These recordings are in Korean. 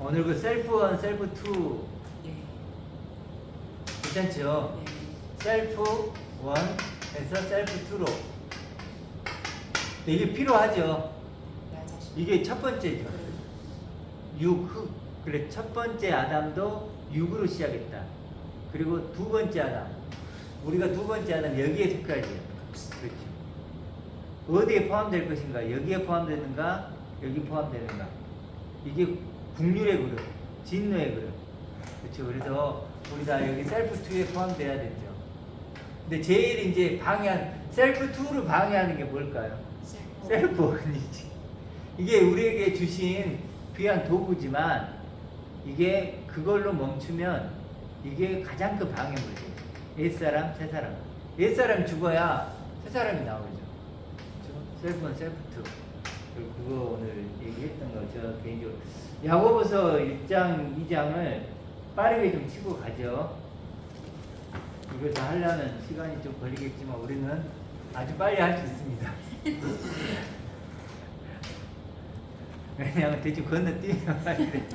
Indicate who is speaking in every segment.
Speaker 1: 오늘 그 셀프 1, 셀프 2
Speaker 2: 네.
Speaker 1: 괜찮죠?
Speaker 2: 네.
Speaker 1: 셀프 1에서 셀프 2로. 이게 필요하죠.
Speaker 2: 나 자신.
Speaker 1: 이게 첫 번째죠. 육, 흙. 그래, 첫 번째 아담도 육으로 시작했다. 그리고 두 번째 아담. 우리가 두 번째 아담 여기에 속하죠. 그렇죠. 어디에 포함될 것인가? 여기에 포함되는가? 여기 포함되는가? 이게 국률의 그릇, 진노의 그릇. 그렇죠. 그래서 우리 다 여기 셀프 2에 포함돼야 되죠. 근데 제일 이제 방해한, 셀프 2를 방해하는 게 뭘까요? 셀프 1이지. 이게 우리에게 주신 귀한 도구지만 이게 그걸로 멈추면 이게 가장 큰 방해물이죠. 옛사람, 새사람. 옛사람이 죽어야 새사람이 나오죠. 그렇죠? 셀프 1, 셀프 2. 그리고 그거 오늘 얘기했던 거 저 개인적으로 야고보서 1장, 2장을 빠르게 좀 치고 가죠. 이걸 다 하려면 시간이 좀 걸리겠지만 우리는 아주 빨리 할 수 있습니다. 왜냐하면 대충 건너뛰면 빨리 돼.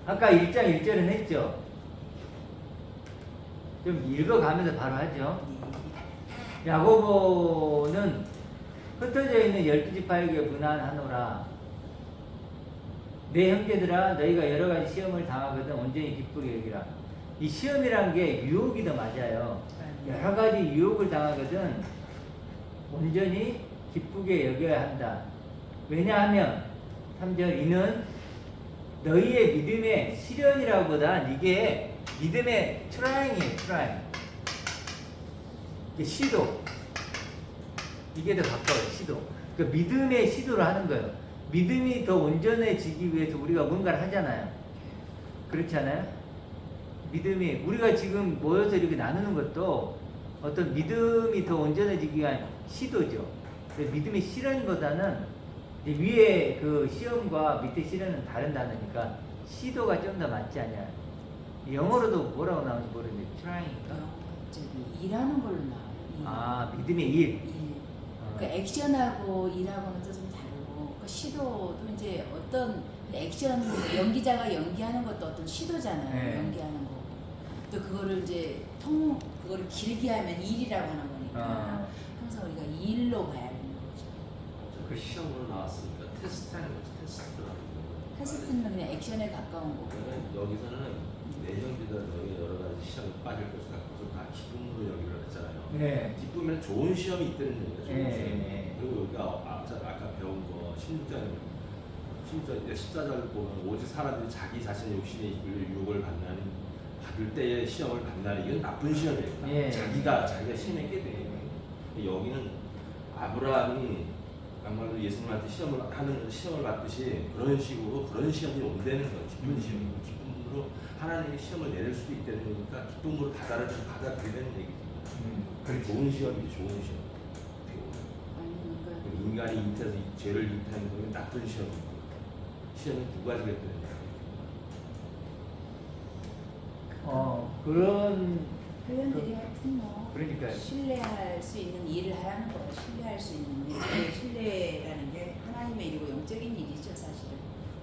Speaker 1: 아까 1장 1절은 했죠? 좀 읽어가면서 바로 하죠. 야고보는 흩어져 있는 12지파에게 문안하노라. 내 형제들아 너희가 여러 가지 시험을 당하거든 온전히 기쁘게 여기라. 이 시험이란 게 유혹이 더 맞아요. 여러 가지 유혹을 당하거든 온전히 기쁘게 여겨야 한다. 왜냐하면 3절 이는 너희의 믿음의 시련이라보다 이게 믿음의 트라잉이에요. 트라잉. 이게 시도. 이게 더 가까워요. 시도. 그러니까 믿음의 시도를 하는 거예요. 믿음이 더 온전해지기 위해서 우리가 뭔가를 하잖아요. 그렇지 않아요? 믿음이 우리가 지금 모여서 이렇게 나누는 것도 어떤 믿음이 더 온전해지기 위한 시도죠. 믿음의 시련보다는 위에 그 시험과 밑에 시련은 다른 단어니까 시도가 좀 더 맞지 않냐. 영어로도 뭐라고 나오는지 모르는데 trying인가?
Speaker 2: 저기 일하는 걸로 나와요.
Speaker 1: 아 믿음의 일.
Speaker 2: 일. 그 액션하고 일하고는 또 좀 다르고 그 시도도 이제 어떤 액션 연기자가 연기하는 것도 어떤 시도잖아요.
Speaker 1: 네.
Speaker 2: 연기하는 거. 또 그거를 이제 그거를 길게 하면 일이라고 하는 거니까 항상 우리가 일로 봐야 되는 거죠.
Speaker 3: 그 시험으로 나왔으니까 테스트라는 거지. 테스트라는 거.
Speaker 2: 테스트는 그냥 액션에 가까운 거고.
Speaker 3: 여기서는 내형제들 너희 여러 가지 시험에 빠질 것을 갖고서 다 기쁨으로 여기를 했잖아요.
Speaker 1: 네.
Speaker 3: 기쁨에는 좋은 시험이 있다는 얘기죠. 좋은
Speaker 1: 네.
Speaker 3: 시험. 그리고 여기가 아까 배운 거 14절 보면 오직 사람들이 자기 자신의 욕심에 이끌려 유혹을 받을 때의 시험을 받나니 이건 나쁜 시험이에요.
Speaker 1: 예.
Speaker 3: 자기가 시험에 깨 돼. 여기는 아브라함이 정말로 예수님한테 시험을 받듯이 그런 식으로 그런 시험이 온다는 거예요. 기쁜 시험이고 기쁨으로 하나님의 시험을 내릴 수도 있다는 거니까 기쁨으로 받아들이는 얘기죠. 그게 좋은 시험이지 좋은 시험.
Speaker 2: 아니 그러니까
Speaker 3: 인간이 잉태해서 죄를 잉태하는 건 나쁜 시험이고 시험이 두 가지가 있다는 거예요.
Speaker 1: 그런
Speaker 2: 회원들이 하여튼 뭐
Speaker 1: 그러니까요.
Speaker 2: 신뢰할 수 있는 일을 하라는 거예요. 신뢰할 수 있는 일. 신뢰라는 게 하나님의 일이고 영적인 일이죠, 사실은.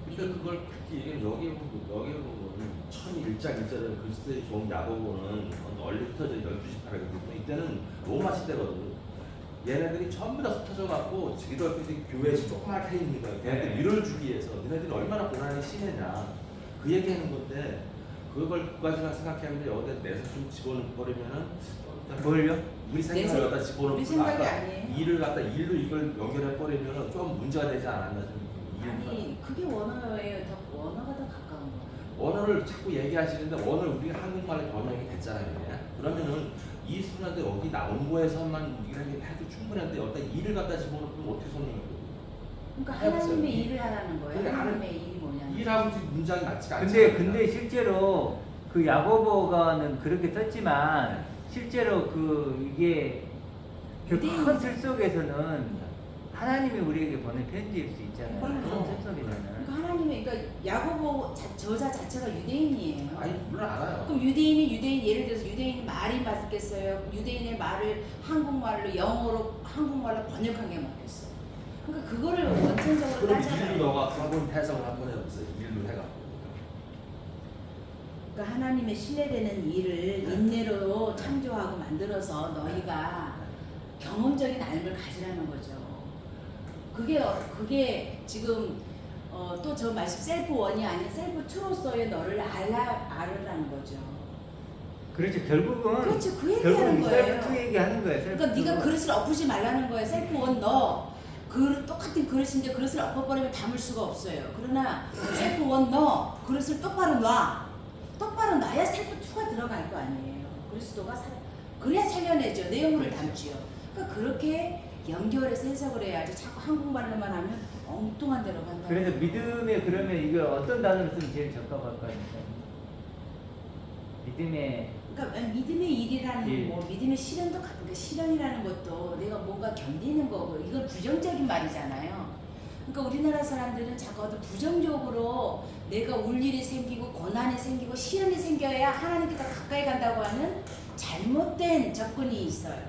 Speaker 3: 그러니까 그걸 그렇게 얘기하면 여기에 보면 1001장 1절은 그리스도의 종 야고보는 널리 흩어져 12지파거든요. 이때는 로마 시대거든요. 얘네들이 전부 다 흩어져 갖고 자기도 앞에 교회에서 조그맣게 있는 거예요. 걔네들 위로를 주기 위해서 너네들이 얼마나 고난이 심했냐 그 얘기하는 건데 그걸 그까지만 생각했는데 여기다 내서 좀 집어넣어버리면은
Speaker 1: 뭘요?
Speaker 3: 우리 생각을 갖다 집어넣고
Speaker 2: 우리 생각이 아니에요.
Speaker 3: 일을 갖다 일로 이걸 연결해버리면은 좀 문제가 되지 않았나 좀
Speaker 2: 아니 그게 원어예요. 원어가 더 가까운 거.
Speaker 3: 원어를 자꾸 얘기하시는데 원어를 우리가 한국말로 번역이 됐잖아요. 그러면은 이 순간에 여기 나온 거에서만 이렇게 해도 충분한데 여기다 일을 갖다 집어넣으면 어떻게 설명해요?
Speaker 2: 그러니까
Speaker 3: 해보세요.
Speaker 2: 하나님의 일을 하라는 거예요.
Speaker 3: 그래,
Speaker 2: 하나님의 일이 뭐냐?
Speaker 3: 일하고 지금 문장이 맞지가 않잖아요.
Speaker 1: 근데 실제로 그 야고보가는 그렇게 썼지만 실제로 이게 그 큰 틀 속에서는 하나님이 우리에게 보낸 편지일 수 있잖아요. 큰 틀 속에서는.
Speaker 2: 그러니까 하나님의 그러니까 야고보 저자 자체가 유대인이에요.
Speaker 3: 아니 물론 알아요.
Speaker 2: 그럼 유대인 예를 들어서 유대인이 말이 맞겠어요? 유대인의 말을 한국말로 영어로 한국말로 번역한 게 맞겠어요? 그러니까 그거를 원천적으로
Speaker 3: 그럼 일로
Speaker 2: 따져봐요.
Speaker 3: 너가 한번 해석을 한번 해보세요. 일로 해갖고.
Speaker 2: 그러니까 하나님의 신뢰되는 일을
Speaker 3: 네.
Speaker 2: 인내로 창조하고 만들어서 너희가 경험적인 알을 가지라는 거죠. 그게 지금 또 저 말씀 셀프 원이 아닌 셀프 투로서의 너를 알으라는 거죠.
Speaker 1: 그렇죠. 결국은
Speaker 2: 그렇죠. 그 얘기하는
Speaker 1: 결국
Speaker 2: 거예요.
Speaker 1: 셀프 얘기하는 거예요.
Speaker 2: 그러니까
Speaker 1: 셀프.
Speaker 2: 네가 그릇을 엎으지 말라는 거예요. 셀프 원 너. 똑같은 그릇인데 그릇을 엎어버리면 담을 수가 없어요. 그러나 셀프 원 너 그릇을 똑바로 놔. 똑바로 놔야 셀프 투가 들어갈 거 아니에요. 그리스도가 그래야 살려내죠. 내용을
Speaker 1: 그렇죠.
Speaker 2: 담지요. 그러니까 그렇게 연결해서 해석을 해야지. 자꾸 한국말로만 하면 엉뚱한 데로 간다.
Speaker 1: 그래서 믿음에 그러면 이걸 어떤 단어로 쓰면 제일 적합할까요? 믿음의
Speaker 2: 그러니까 믿음의 일이라는
Speaker 1: 예.
Speaker 2: 뭐 믿음의 실현도 그러니까 실현이라는 것도 내가 뭔가 견디는 거고 이건 부정적인 말이잖아요. 그러니까 우리나라 사람들은 자꾸 어떤 부정적으로 내가 울 일이 생기고 고난이 생기고 시련이 생겨야 하나님께 더 가까이 간다고 하는 잘못된 접근이 있어요.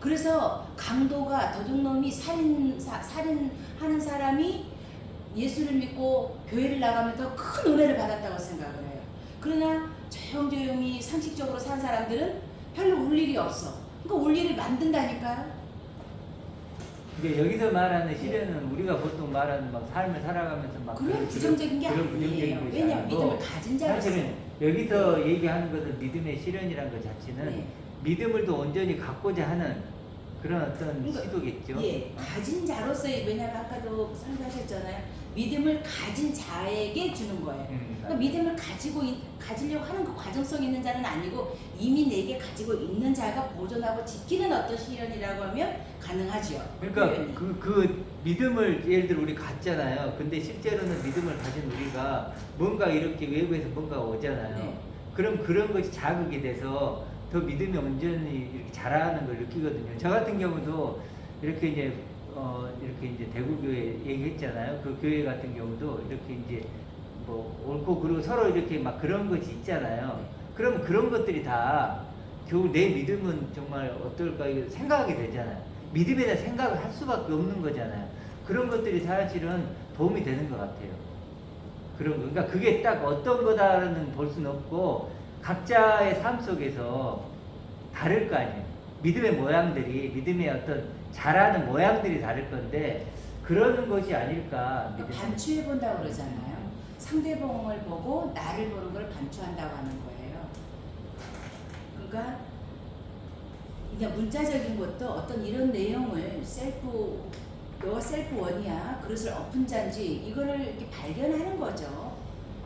Speaker 2: 그래서 강도가 도둑놈이 살인하는 사람이 예수를 믿고 교회를 나가면 더 큰 은혜를 받았다고 생각을 해요. 그러나 조용조용히 상식적으로 산 사람들은 별로 울 일이 없어. 그러니까 울 일을 만든다니까요.
Speaker 1: 이게 여기서 말하는 시련은 우리가 보통 말하는 막 삶을 살아가면서 막
Speaker 2: 그런 부정적인 게
Speaker 1: 그런
Speaker 2: 아니에요.
Speaker 1: 부정적인 것이
Speaker 2: 왜냐면
Speaker 1: 아니고
Speaker 2: 믿음을 가진 자로서.
Speaker 1: 사실은 여기서 얘기하는 것은 믿음의 실현이라는 것 자체는
Speaker 2: 네.
Speaker 1: 믿음을 또 온전히 갖고자 하는 그런 어떤
Speaker 2: 그러니까,
Speaker 1: 시도겠죠.
Speaker 2: 예, 가진 자로서의 왜냐면 아까도 상주하셨잖아요. 믿음을 가진 자에게 주는 거예요. 그러니까 믿음을 가지려고 하는 그 과정성 있는 자는 아니고 이미 내게 가지고 있는 자가 보존하고 지키는 어떤 시련이라고 하면 가능하죠.
Speaker 1: 그러니까
Speaker 2: 표현이.
Speaker 1: 그 믿음을 예를 들어 우리 갖잖아요. 근데 실제로는 믿음을 가진 우리가 뭔가 이렇게 외부에서 뭔가 오잖아요.
Speaker 2: 네.
Speaker 1: 그럼 그런 것이 자극이 돼서 더 믿음이 온전히 이렇게 자라는 걸 느끼거든요. 저 같은 경우도 이렇게 이제 대구교회 얘기했잖아요. 그 교회 같은 경우도 이렇게 이제 뭐 옳고 그리고 서로 이렇게 막 그런 것이 있잖아요. 그럼 그런 것들이 다 겨우 내 믿음은 정말 어떨까 이거 생각하게 되잖아요. 믿음에 대한 생각을 할 수밖에 없는 거잖아요. 그런 것들이 사실은 도움이 되는 것 같아요. 그런 거. 그러니까 그게 딱 어떤 거다라는 볼 수는 없고 각자의 삶 속에서 다를 거 아니에요. 믿음의 모양들이, 믿음의 어떤 자라는 모양들이 다를 건데 그러는 것이 아닐까.
Speaker 2: 그러니까 반추해 본다고 그러잖아요. 상대방을 보고 나를 보는 걸 반추한다고 하는 거예요. 그러니까 그냥 문자적인 것도 어떤 이런 내용을 너가 셀프 원이야. 그릇을 엎은 자인지 이거를 이렇게 발견하는 거죠.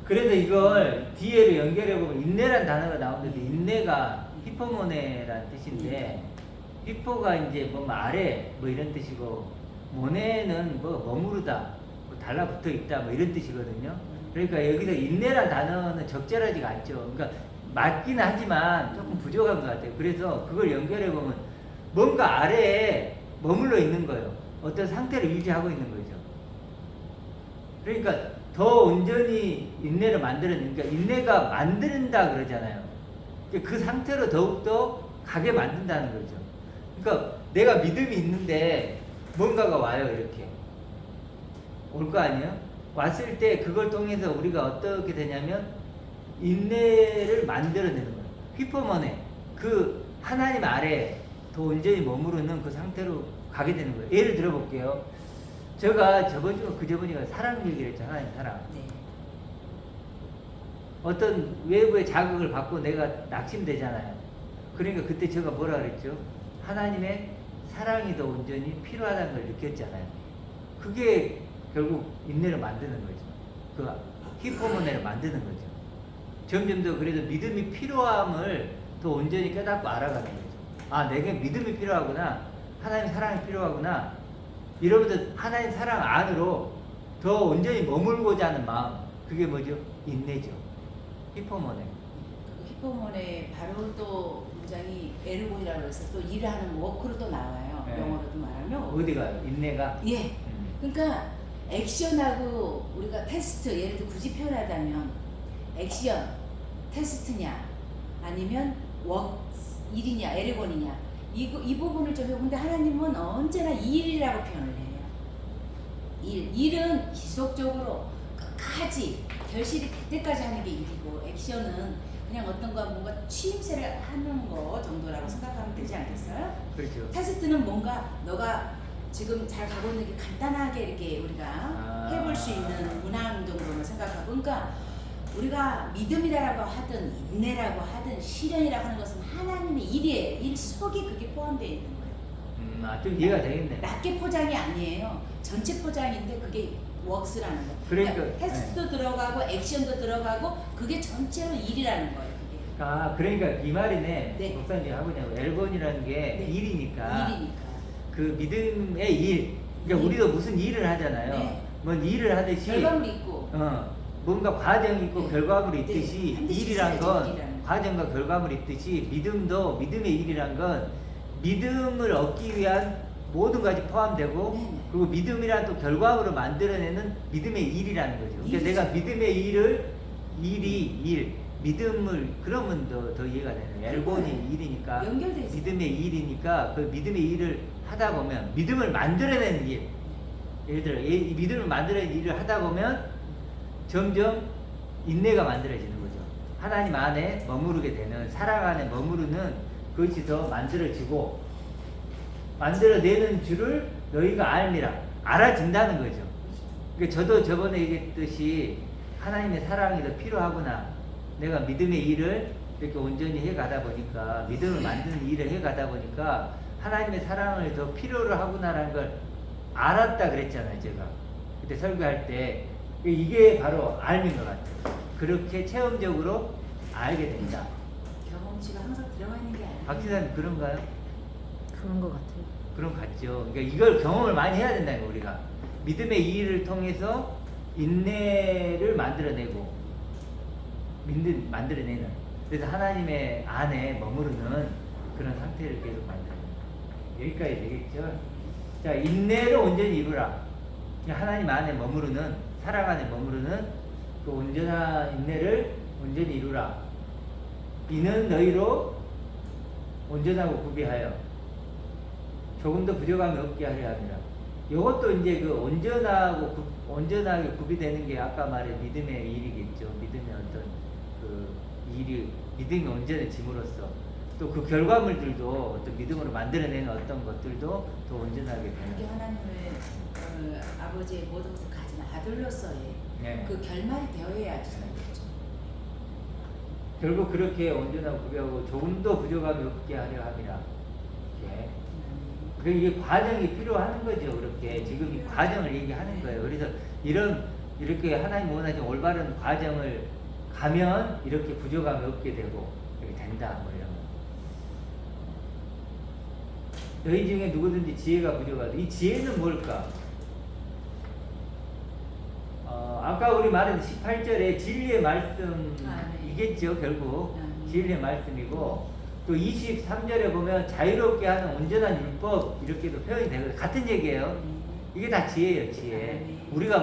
Speaker 1: 그래서 이걸 뒤에로 연결해보면 인내란 단어가 나오는데 인내가 히포모네라는 뜻인데 히포가 이제 뭐 아래 뭐 이런 뜻이고 모네는 뭐 머무르다 뭐 달라붙어 있다 뭐 이런 뜻이거든요. 그러니까 여기서 인내란 단어는 적절하지가 않죠. 그러니까 맞긴 하지만 조금 부족한 것 같아요. 그래서 그걸 연결해보면 뭔가 아래에 머물러 있는 거예요. 어떤 상태를 유지하고 있는 거죠. 그러니까 더 온전히 인내를 그러니까 인내가 만든다 그러잖아요. 그 상태로 더욱더 가게 만든다는 거죠. 그러니까 내가 믿음이 있는데 뭔가가 와요, 이렇게. 올 거 아니에요? 왔을 때 그걸 통해서 우리가 어떻게 되냐면 인내를 만들어내는 거예요. 휘퍼머네. 그 하나님 아래 더 온전히 머무르는 그 상태로 가게 되는 거예요. 예를 들어 볼게요. 제가 그저번인가 사랑 얘기를 했잖아요. 하나님 사랑.
Speaker 2: 네.
Speaker 1: 어떤 외부의 자극을 받고 내가 낙심되잖아요. 그러니까 그때 제가 뭐라 그랬죠? 하나님의 사랑이 더 온전히 필요하다는 걸 느꼈잖아요. 그게 결국 인내를 만드는 거죠. 그 히포모네를 만드는 거죠. 점점 더 그래도 믿음이 필요함을 더 온전히 깨닫고 알아가는 거죠. 아, 내게 믿음이 필요하구나. 하나님 사랑이 필요하구나. 이러면서 하나님 사랑 안으로 더 온전히 머물고자 하는 마음. 그게 뭐죠? 인내죠. 히포모네.
Speaker 2: 그 히포몬의 바로 또 문장이 에르곤이라고 해서 또 일을 하는 워크로 또 나와요.
Speaker 1: 네.
Speaker 2: 영어로도 말하면.
Speaker 1: 어디가? 인내가?
Speaker 2: 예. 그러니까 액션하고 우리가 테스트 예를 들어 굳이 표현하자면 액션 테스트냐 아니면 일이냐 에르곤이냐 이 부분을 좀 해요. 근데 하나님은 언제나 일이라고 표현을 해요. 일은 지속적으로 끝까지 결실이 될 때까지 하는 게 일이고, 액션은 그냥 어떤 거 뭔가 취임새를 하는 거 정도라고 생각하면 되지 않겠어요?
Speaker 1: 그렇죠.
Speaker 2: 테스트는 뭔가 너가 지금 잘 가고 있는 게 간단하게 이렇게 우리가 해볼 수 있는 문항 정도로 생각하고, 그러니까 우리가 믿음이라고 하든 인내라고 하든 시련이라고 하는 것은 하나님의 일이에요. 일 속에 그게 포함되어 있는 거예요.
Speaker 1: 좀 이해가 되겠네.
Speaker 2: 낱개 포장이 아니에요. 전체 포장인데 그게 웍스라는 거.
Speaker 1: 그러니까,
Speaker 2: 테스트도 들어가고 액션도 들어가고 그게 전체로 일이라는 거예요. 그게.
Speaker 1: 그러니까 이 말이네.
Speaker 2: 네.
Speaker 1: 목사님 하고냐고. 엘본이라는 게
Speaker 2: 네.
Speaker 1: 일이니까.
Speaker 2: 일이니까.
Speaker 1: 그 믿음의 일. 그러니까 우리도 무슨 일을 하잖아요.
Speaker 2: 네.
Speaker 1: 뭐 일을 하듯이.
Speaker 2: 결과물이 있고.
Speaker 1: 뭔가 과정이 있고
Speaker 2: 네.
Speaker 1: 결과물이
Speaker 2: 네.
Speaker 1: 있듯이
Speaker 2: 반드시
Speaker 1: 일이란
Speaker 2: 있어야죠,
Speaker 1: 건
Speaker 2: 일이라는 거.
Speaker 1: 과정과 결과물이 있듯이 믿음도 믿음의 일이란 건 믿음을 얻기 위한 모든 것이 포함되고
Speaker 2: 네네.
Speaker 1: 그리고 믿음이란 또 결과물을 만들어내는 믿음의 일이라는 거죠. 그러니까
Speaker 2: 일이죠.
Speaker 1: 내가 믿음의 일, 믿음을 그러면 더 이해가 되네요. 엘본이 일이니까
Speaker 2: 연결돼 있어요.
Speaker 1: 믿음의 일이니까 그 믿음의 일을 하다 보면 믿음을 만들어내는 일. 예를 들어 이 믿음을 만들어내는 일을 하다 보면 점점 인내가 만들어지는 거죠. 하나님 안에 머무르게 되는, 사랑 안에 머무르는 그것이 더 만들어지고 만들어내는 줄을 너희가 알미라, 알아진다는 거죠. 그러니까 저도 저번에 얘기했듯이 하나님의 사랑이 더 필요하구나. 내가 믿음의 일을 이렇게 온전히 해가다 보니까, 믿음을 만드는 일을 해가다 보니까 하나님의 사랑을 더 필요로 하구나라는 걸 알았다 그랬잖아요, 제가. 그때 설교할 때. 이게 바로 알민 것 같아요. 그렇게 체험적으로 알게 된다.
Speaker 2: 경험치가 항상 들어가 있는 게 아니에요.
Speaker 1: 박 지사님 그런가요?
Speaker 4: 그런 것 같아요.
Speaker 1: 그런 것 같죠. 그러니까 이걸 경험을 많이 해야 된다는 거예요, 우리가. 믿음의 일을 통해서 인내를 만들어내고, 만들어내는. 그래서 하나님의 안에 머무르는 그런 상태를 계속 만들어내는. 여기까지 되겠죠? 자, 인내를 온전히 이루라. 하나님 안에 머무르는, 사랑 안에 머무르는 그 온전한 인내를 온전히 이루라. 이는 너희로 온전하고 구비하여 조금 더 부족함이 없게 하려 합니다. 이것도 이제 그 온전하게 구비되는 게 아까 말한 믿음의 일이겠죠. 믿음의 어떤 그 일이, 믿음이 온전해짐으로써 또 그 결과물들도 어떤 믿음으로 만들어내는 어떤 것들도 더 온전하게
Speaker 2: 이게
Speaker 1: 되는.
Speaker 2: 하나님의 아버지의 모든 것을 가진 아들로서의
Speaker 1: 네.
Speaker 2: 그 결말이 되어야지. 그렇죠.
Speaker 1: 결국 그렇게 온전하고 구비하고 조금 더 부족함이 없게 하려 합니다. 이렇게. 그 이게 과정이 필요한 거죠. 그렇게 지금 이 과정을 얘기하는 거예요. 그래서 이렇게 하나님 원하신 올바른 과정을 가면 이렇게 부족함이 없게 되고 이렇게 된다. 뭐 이런 거. 너희 중에 누구든지 지혜가 부족하다. 이 지혜는 뭘까? 아까 우리 말한 18절에 진리의 말씀이겠죠. 결국 진리의 말씀이고, 또 23절에 보면 자유롭게 하는 온전한 율법 이렇게도 표현이 되거든요. 같은 얘기예요. 이게 다 지혜예요, 지혜. 우리가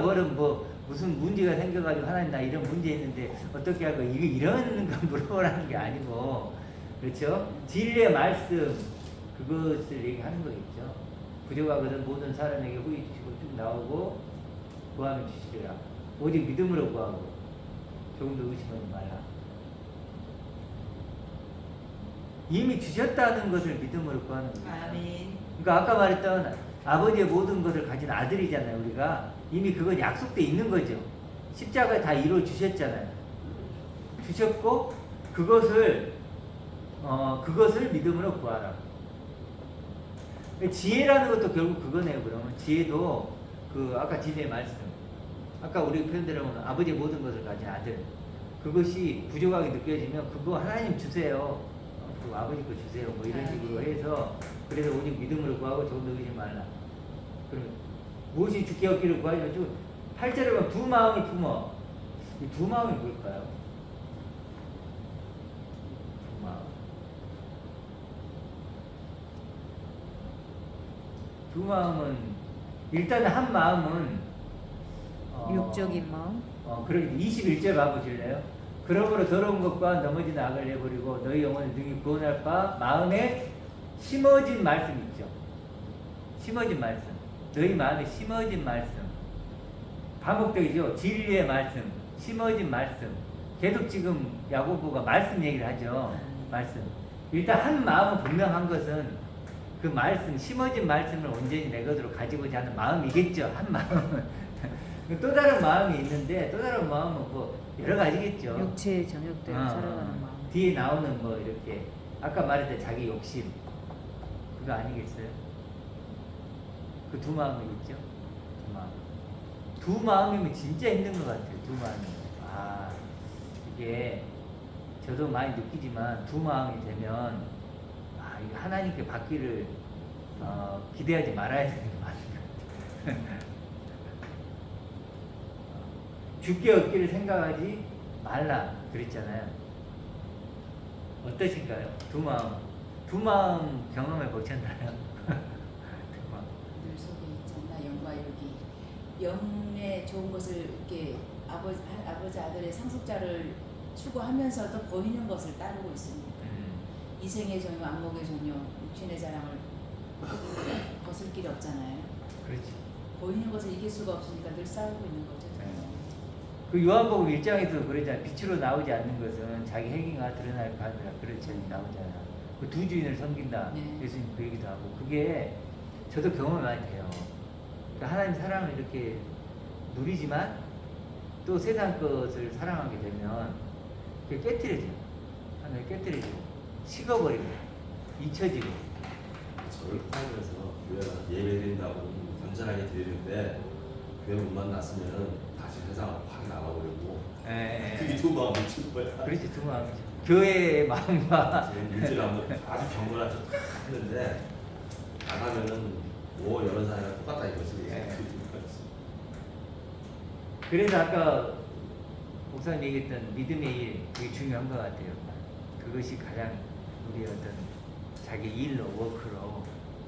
Speaker 1: 무슨 문제가 생겨가지고 하나님 나 이런 문제 있는데 어떻게 하고 이런 거 물어보라는 게 아니고, 그렇죠? 진리의 말씀 그것을 얘기하는 거겠죠. 부족하거든 모든 사람에게 후히 주시고 쭉 나오고 구하면 주시리라. 오직 믿음으로 구하고 조금도 의심하지 말라. 이미 주셨다는 것을 믿음으로 구하는 거죠.
Speaker 2: 아멘.
Speaker 1: 그러니까 아까 말했던 아버지의 모든 것을 가진 아들이잖아요. 우리가 이미 그건 약속돼 있는 거죠. 십자가에 다 이루어 주셨잖아요. 주셨고 그것을 믿음으로 구하라. 지혜라는 것도 결국 그거네요. 그러면 지혜도 그 아까 진리의 말씀, 아까 우리 표현대로 보면 아버지의 모든 것을 가진 아들, 그것이 부족하게 느껴지면 그거 하나님 주세요. 그 아버지 거 주세요. 뭐 이런 식으로 해서, 그래서 오직 믿음으로 구하고 조금 더 의심 말라. 그러면 무엇이 죽게 얻기를 구하지만 좀 8절에 보면 두 마음을 품어. 이 두 마음이 뭘까요? 두 마음. 두 마음은 일단은 한 마음은
Speaker 4: 육적인 마음.
Speaker 1: 그러게 21절 봐보실래요? 그러므로 더러운 것과 넘어진 악을 내버리고 너희 영혼을 능히 구원할 바 마음에 심어진 말씀 있죠. 심어진 말씀. 너희 마음에 심어진 말씀. 반복적이죠. 진리의 말씀, 심어진 말씀. 계속 지금 야고보가 말씀 얘기를 하죠. 말씀. 일단 한 마음은 분명한 것은 그 말씀, 심어진 말씀을 온전히 내 것으로 가지고자 하는 마음이겠죠. 한 마음은. 또 다른 마음이 있는데 또 다른 마음은 뭐 여러 가지겠죠.
Speaker 4: 육체의 정욕대로
Speaker 1: 어,
Speaker 4: 살아가는 마음.
Speaker 1: 뒤에 나오는 뭐 이렇게 아까 말했던 자기 욕심 그거 아니겠어요? 그 두 마음이겠죠? 두 마음. 두 마음이면 진짜 힘든 것 같아요. 두 마음이. 아 이게 저도 많이 느끼지만 두 마음이 되면 아 이거 하나님께 받기를 기대하지 말아야 되는 게 맞는 것 같아요. 죽게 얻기를 생각하지 말라 그랬잖아요. 어떠신가요? 두 마음. 두 마음 경험해 보셨나요? 두 마음.
Speaker 2: 늘 속에 있잖아 영과 육이 영의 좋은 것을 이렇게 아버지 아들의 상속자를 추구하면서도 보이는 것을 따르고 있으니까 이생의 전요 안목의 전요 육신의 자랑을 거슬 길이 없잖아요.
Speaker 1: 그렇지.
Speaker 2: 보이는 것을 이길 수가 없으니까 늘 싸우고 있는 거죠.
Speaker 1: 그 요한복음 1장에서 그러잖아요. 빛으로 나오지 않는 것은 자기 행위가 드러날 가느라 그렇지 나오잖아요. 그 두 주인을 섬긴다.
Speaker 2: 네.
Speaker 1: 예수님 그 얘기도 하고 그게 저도 경험이 많이 돼요. 그러니까 하나님 사랑을 이렇게 누리지만 또 세상 것을 사랑하게 되면 그게 깨트려져요. 하나님 깨트려지고 식어버리고 잊혀지고.
Speaker 3: 저를 포함해서 교회가 예배드린다고 건전하게 드리는데 교회 못 만났으면 다시 세상을 확 나가버리고 그게 두 마음을 친 거야.
Speaker 1: 그렇지 두 마음이죠. 교회의 마음과
Speaker 3: 지금 일주일에 한번 아주 경건한 척 했는데 나가면은 뭐 여러 사람이랑 똑같다 이거지.
Speaker 1: 네. 그래서 아까 목사님 얘기했던 믿음의 일 그게 중요한 것 같아요. 그것이 가장 우리 어떤 자기 일로 워크로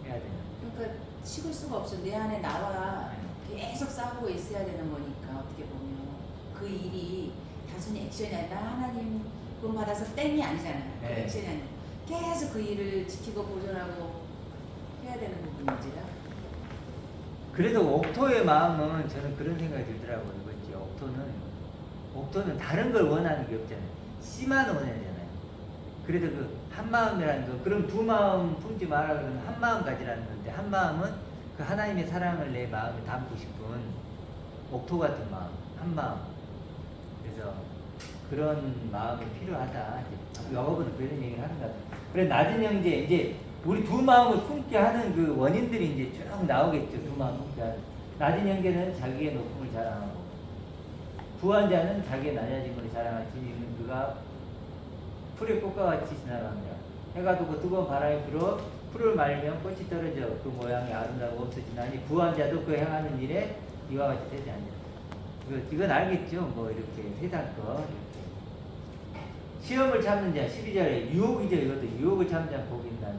Speaker 1: 해야 되는.
Speaker 2: 그러니까 식을 수가 없어. 내 안에 나와 계속 싸우고 있어야 되는 거니까 어떻게 보면 그 일이 단순히 액션이 아니라 하나님 돈 받아서 땡이 아니잖아요. 그
Speaker 1: 네.
Speaker 2: 액션이 아니라 계속 그 일을 지키고 보존하고 해야 되는 부분인지라.
Speaker 1: 그래서 옥토의 마음은 저는 그런 생각이 들더라고요. 이거지. 옥토는 다른 걸 원하는 게 없잖아요. 씨만 원하잖아요. 그래서 그 한 마음이라는 거, 그럼 두 마음 품지 마라 그러면 한 마음 가지라는 건데, 한 마음은 그 하나님의 사랑을 내 마음에 담고 싶은 옥토 같은 마음, 한 마음. 그래서 그런 마음이 필요하다. 여러분은 그런 얘기를 하는 것 같아요. 그래 낮은 형제 이제 우리 두 마음을 품게 하는 그 원인들이 이제 쭉 나오겠죠. 두 마음 품게 하는. 낮은 형제는 자기의 높음을 자랑하고, 부한 자는 자기의 낮아짐을 자랑할 수 있는 그가 풀의 꽃과 같이 지나갑니다. 해가 돋고 뜨거운 바람이 불어 풀을 말리면 꽃이 떨어져 그 모양이 아름다고 없어지나니 부한 자도 그 행하는 일에 이와 같이 되지 않냐. 이건 알겠죠? 뭐 이렇게 세상 거 이렇게 시험을 참는 자 12절에 유혹이죠. 이것도 유혹을 참는 자 복이 있나니.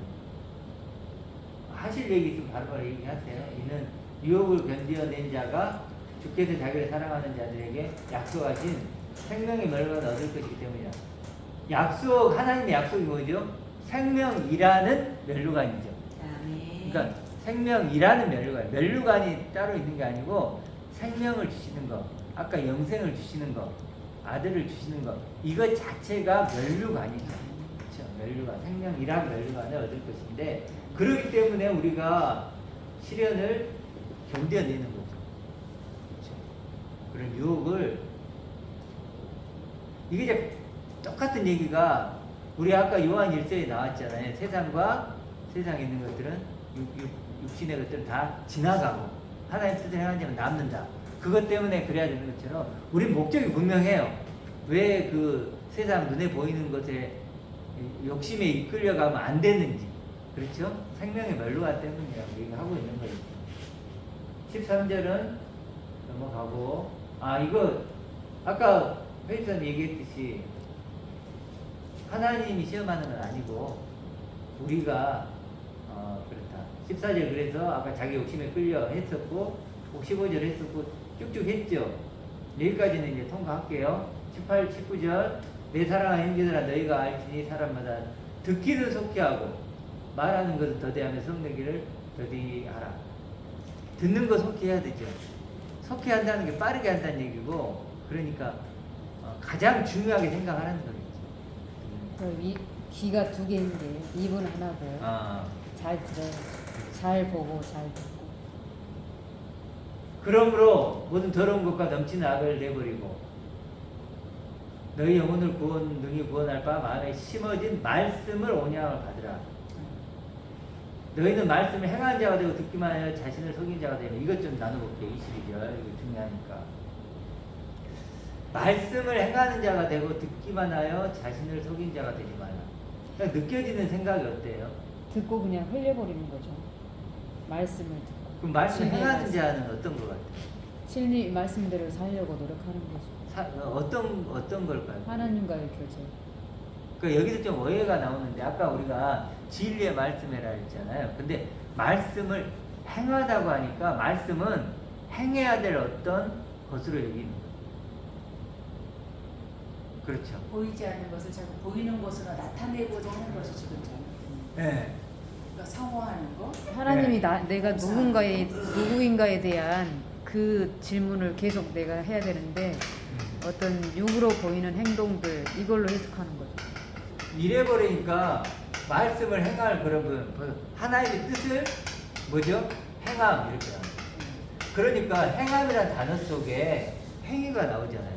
Speaker 1: 하실 얘기 있으면 바로바로 얘기하세요. 이는 유혹을 견뎌낸 자가 주께서 자기를 사랑하는 자들에게 약속하신 생명의 멸관을 얻을 것이기 때문이다. 약속, 하나님의 약속이 뭐죠? 생명이라는 멸류관이죠. 그러니까 생명이라는 멸류관. 멸류관이 따로 있는 게 아니고 생명을 주시는 거, 아까 영생을 주시는 거, 아들을 주시는 거, 이거 자체가 멸류관이죠. 그렇죠? 멸류관, 생명이란 멸류관을 얻을 것인데, 그렇기 때문에 우리가 시련을 견뎌내는 거죠. 그렇죠? 그런 유혹을, 이게 이제 똑같은 얘기가 우리 아까 요한 1서에 나왔잖아요. 세상과 세상에 있는 것들은 육신의 것들은 다 지나가고 하나님 뜻을 행하는 자는 남는다. 그것 때문에 그래야 되는 것처럼 우리 목적이 분명해요. 왜 그 세상 눈에 보이는 것에 욕심에 이끌려가면 안 되는지. 그렇죠? 생명의 멸류관 때문이라고 얘기하고 있는 거죠. 13절은 넘어가고, 이거 아까 회의선 얘기했듯이 하나님이 시험하는 건 아니고 우리가 그렇다. 14절 그래서 아까 자기 욕심에 끌려 했었고 15절 했었고 쭉쭉 했죠. 여기까지는 이제 통과할게요. 18, 19절 내 사랑하는 형제들아 너희가 알지니 사람마다 듣기를 속히 하고 말하는 것을 더디하며 성내기를 더디하라. 듣는 거 속히 해야 되죠. 속히 한다는 게 빠르게 한다는 얘기고, 그러니까 가장 중요하게 생각하라는 거겠지.
Speaker 4: 귀가 두 개인데 입은 하나고
Speaker 1: 아,
Speaker 4: 잘 들어요. 잘 보고 잘 듣고.
Speaker 1: 그러므로 모든 더러운 것과 넘치는 악을 내버리고 너희 영혼을 능히 구원할 바 마음에 심어진 말씀을 온양을 받으라. 너희는 말씀을 행하는 자가 되고 듣기만 하여 자신을 속인 자가 되면, 이것 좀 나눠볼게요. 22절 이거 중요하니까. 말씀을 행하는 자가 되고 듣기만 하여 자신을 속인 자가 되지 마라. 그냥 느껴지는 생각이 어때요?
Speaker 4: 듣고 그냥 흘려버리는 거죠. 말씀을 듣고.
Speaker 1: 그럼 말씀
Speaker 4: 진리의
Speaker 1: 행하는
Speaker 4: 말씀.
Speaker 1: 자는 어떤 것 같아요?
Speaker 4: 진리 말씀대로 살려고 노력하는 거죠.
Speaker 1: 어떤 걸까요?
Speaker 4: 하나님과의 교제.
Speaker 1: 그러니까 여기서 좀 오해가 나오는데, 아까 우리가 진리의 말씀이라 했잖아요. 근데 말씀을 행하다고 하니까 말씀은 행해야 될 어떤 것으로 여기는 거예요. 그렇죠.
Speaker 2: 보이지 않는 것을 자꾸 보이는 것으로 나타내고자 하는 것이 지금 잘못된 거예요.
Speaker 1: 네.
Speaker 2: 그러니까 상호하는 거.
Speaker 4: 하나님이
Speaker 1: 네.
Speaker 4: 내가 누구인가에 대한 그 질문을 계속 내가 해야 되는데 어떤 육으로 보이는 행동들 이걸로 해석하는 거죠.
Speaker 1: 이래버리니까 말씀을 행할 그런 하나님의 뜻을 뭐죠? 행함 이렇게 하는 거예요. 그러니까 행함이라는 단어 속에 행위가 나오잖아요.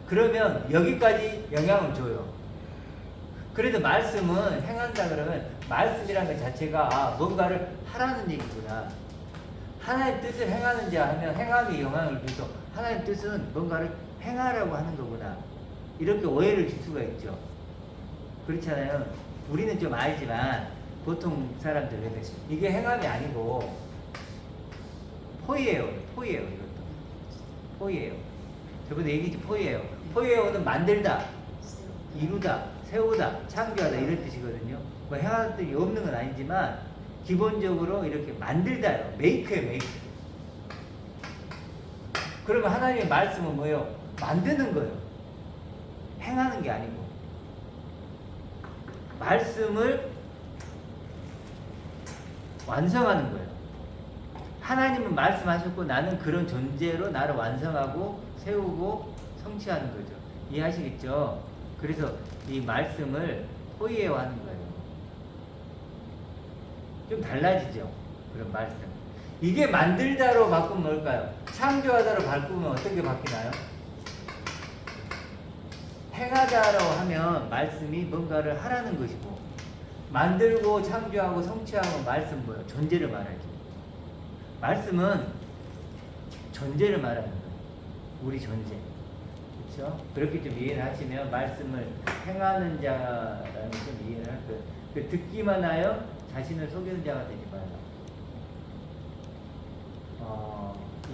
Speaker 1: 그러면 여기까지 영향을 줘요. 그래도 말씀은 행한다 그러면 말씀이라는 것 자체가 뭔가를 하라는 얘기구나. 하나님 뜻을 행하는 자 하면 행함이 영향을 줘서 하나님 뜻은 뭔가를 행하라고 하는 거구나. 이렇게 오해를 줄 수가 있죠. 그렇잖아요. 우리는 좀 알지만 보통 사람들은 이게 행함이 아니고 포예요. 이것도. 포예요. 저번에 얘기했지, 포예요. 포예요는 만들다, 이루다, 세우다, 창조하다 이런 뜻이거든요. 뭐 행하는 뜻이 없는 건 아니지만 기본적으로 이렇게 만들다요. 메이크예요, 메이크. 그러면 하나님의 말씀은 뭐예요? 만드는 거예요. 행하는 게 아니고. 말씀을 완성하는 거예요. 하나님은 말씀하셨고 나는 그런 존재로 나를 완성하고 세우고 성취하는 거죠. 이해하시겠죠? 그래서 이 말씀을 포이에요 하는 거예요. 좀 달라지죠? 그런 말씀. 이게 만들다로 바꾸면 뭘까요? 창조하다로 바꾸면 어떻게 바뀌나요? 행하다로 하면 말씀이 뭔가를 하라는 것이고, 만들고 창조하고 성취하면 말씀 뭐예요? 존재를 말하죠. 말씀은 존재를 말하는 거예요. 우리 존재. 그렇죠? 그렇게 좀 이해를 하시면 말씀을 행하는 자라는 좀 이해를 할 거예요. 그 듣기만 하여 자신을 속이는 자가 되지 말라.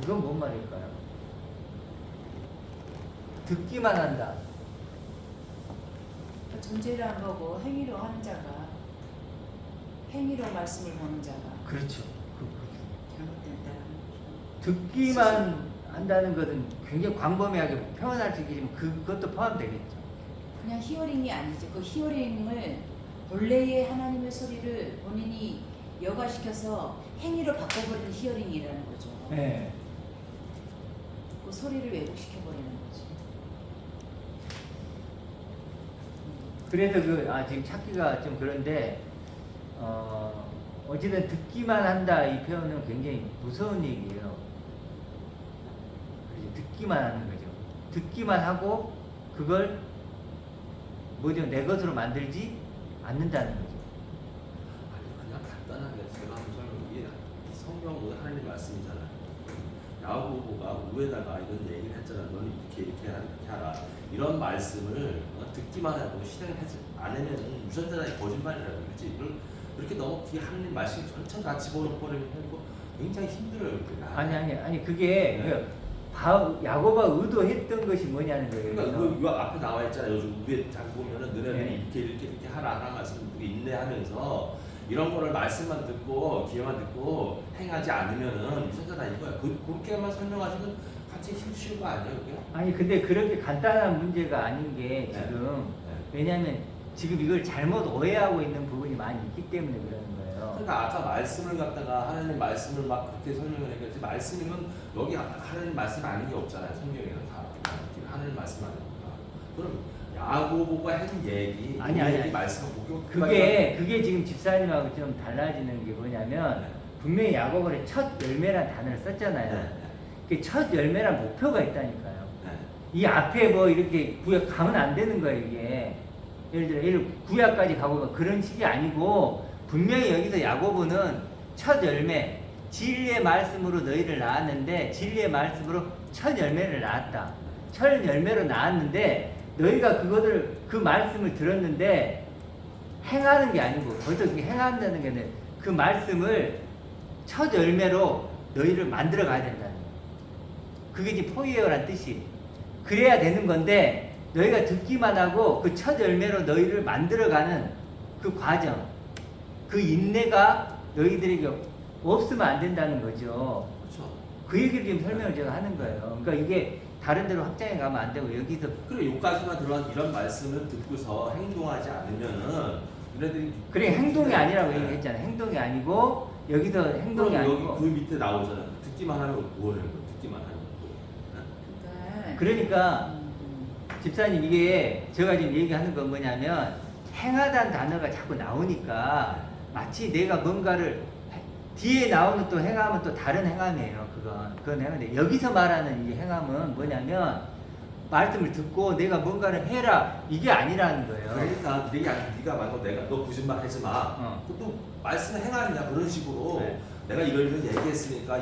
Speaker 1: 이건 뭔 말일까요? 듣기만 한다.
Speaker 2: 존재를 안 보고 행위로 하는 자가, 행위로 말씀을 보는 자가
Speaker 1: 그렇죠.
Speaker 2: 잘못된다는 거죠.
Speaker 1: 듣기만 한다는 것은 굉장히 광범위하게 표현할 수 있겠지만 그것도 포함되겠죠.
Speaker 2: 그냥 히어링이 아니죠. 그 히어링을 본래의 하나님의 소리를 본인이 여과시켜서 행위로 바꿔버리는 히어링이라는 거죠.
Speaker 1: 네.
Speaker 2: 그 소리를 왜곡시켜버리는 거지.
Speaker 1: 그래서 지금 찾기가 좀 그런데 어쨌든 듣기만 한다 이 표현은 굉장히 무서운 얘기예요. 듣기만 하는 거죠. 듣기만 하고 그걸 뭐죠? 내 것으로 만들지 않는다는 거죠.
Speaker 3: 아니 그냥 간단하게 제가 한번 설명드리게, 성경은 하나님 말씀이잖아요. 야고보가 우에다가 이런 얘기를 했잖아. 너는 이렇게 하라. 이런 말씀을 듣기만 하고 실행하지 않으면 유전자의 거짓말이라고 그러지. 그렇게 너무 뒤에 하나님 말씀 전체 다 집어넣어버리면 굉장히 힘들어요.
Speaker 1: 아니 그게
Speaker 3: 네.
Speaker 1: 야고보가 의도했던 것이 뭐냐는 거예요.
Speaker 3: 그러니까 그 앞에 나와 있잖아요. 요즘 위에 자꾸 보면은 너네는
Speaker 1: 네.
Speaker 3: 이렇게 하라 하는 말씀 듣고 인내하면서 이런 거를 말씀만 듣고 기회만 듣고 행하지 않으면은 유전자다 이거야. 그렇게만 설명하시면 같이 힘쓰는 거 아니에요, 그게?
Speaker 1: 아니 근데 그렇게 간단한 문제가 아닌 게 지금
Speaker 3: 네.
Speaker 1: 왜냐하면 지금 이걸 잘못 오해하고 있는 부분이 많이 있기 때문에 그러는 거예요.
Speaker 3: 그러니까 아까 말씀을 갖다가 하나님 말씀을 막 그렇게 설명을 했겠지 말씀이면 여기 하나님 말씀 아닌 게 없잖아요. 성경에는 다 하나님 말씀 아닙니까? 그럼 야고보가 한 얘기
Speaker 1: 아니.
Speaker 3: 말씀을 보고
Speaker 1: 그게 지금 집사님하고 좀 달라지는 게 뭐냐면 분명히 야고보는 첫 열매란 단어를 썼잖아요. 그 첫 열매란 목표가 있다니까요. 이 앞에 뭐 이렇게 구약 가면 안 되는 거예요, 이게. 예를 들어 구약까지 가고 뭐 그런 식이 아니고 분명히 여기서 야고보는 첫 열매, 진리의 말씀으로 너희를 낳았는데 진리의 말씀으로 첫 열매를 낳았다. 첫 열매로 낳았는데 너희가 그 말씀을 들었는데 행하는 게 아니고 거기서 그게 행한다는 게 아니라 그 말씀을 첫 열매로 너희를 만들어 가야 된다는 거예요. 그게 이제 포이어란 뜻이. 그래야 되는 건데 너희가 듣기만 하고 그 첫 열매로 너희를 만들어가는 그 과정, 그 인내가 너희들에게 없으면 안 된다는 거죠.
Speaker 3: 그렇죠.
Speaker 1: 그 얘기를 지금 설명을 제가 하는 거예요. 그러니까 이게 다른 데로 확장해 가면 안 되고 여기서
Speaker 3: 그래 여기까지만 들어간 이런 말씀을 듣고서 행동하지 않으면은 얘네들이
Speaker 1: 그래 행동이 아니라고 얘기했잖아요. 행동이 아니고 여기서 행동이
Speaker 3: 그럼
Speaker 1: 아니고
Speaker 3: 여기 그 밑에 나오잖아요. 듣기만 하면 뭘 해요? 듣기만 하면
Speaker 1: 그러니까 집사님 이게 제가 지금 얘기하는 건 뭐냐면 행하다는 단어가 자꾸 나오니까 마치 내가 뭔가를 뒤에 나오는 또 행함은 또 다른 행함이에요. 그건 행함인데 여기서 말하는 이 행함은 뭐냐면 말씀을 듣고 내가 뭔가를 해라 이게 아니라는 거예요.
Speaker 3: 그러니까 네가 말고 내가 너 거짓말 하지 마. 또 말씀 행하느냐 그런 식으로
Speaker 1: 네.
Speaker 3: 내가 이런 얘기했으니까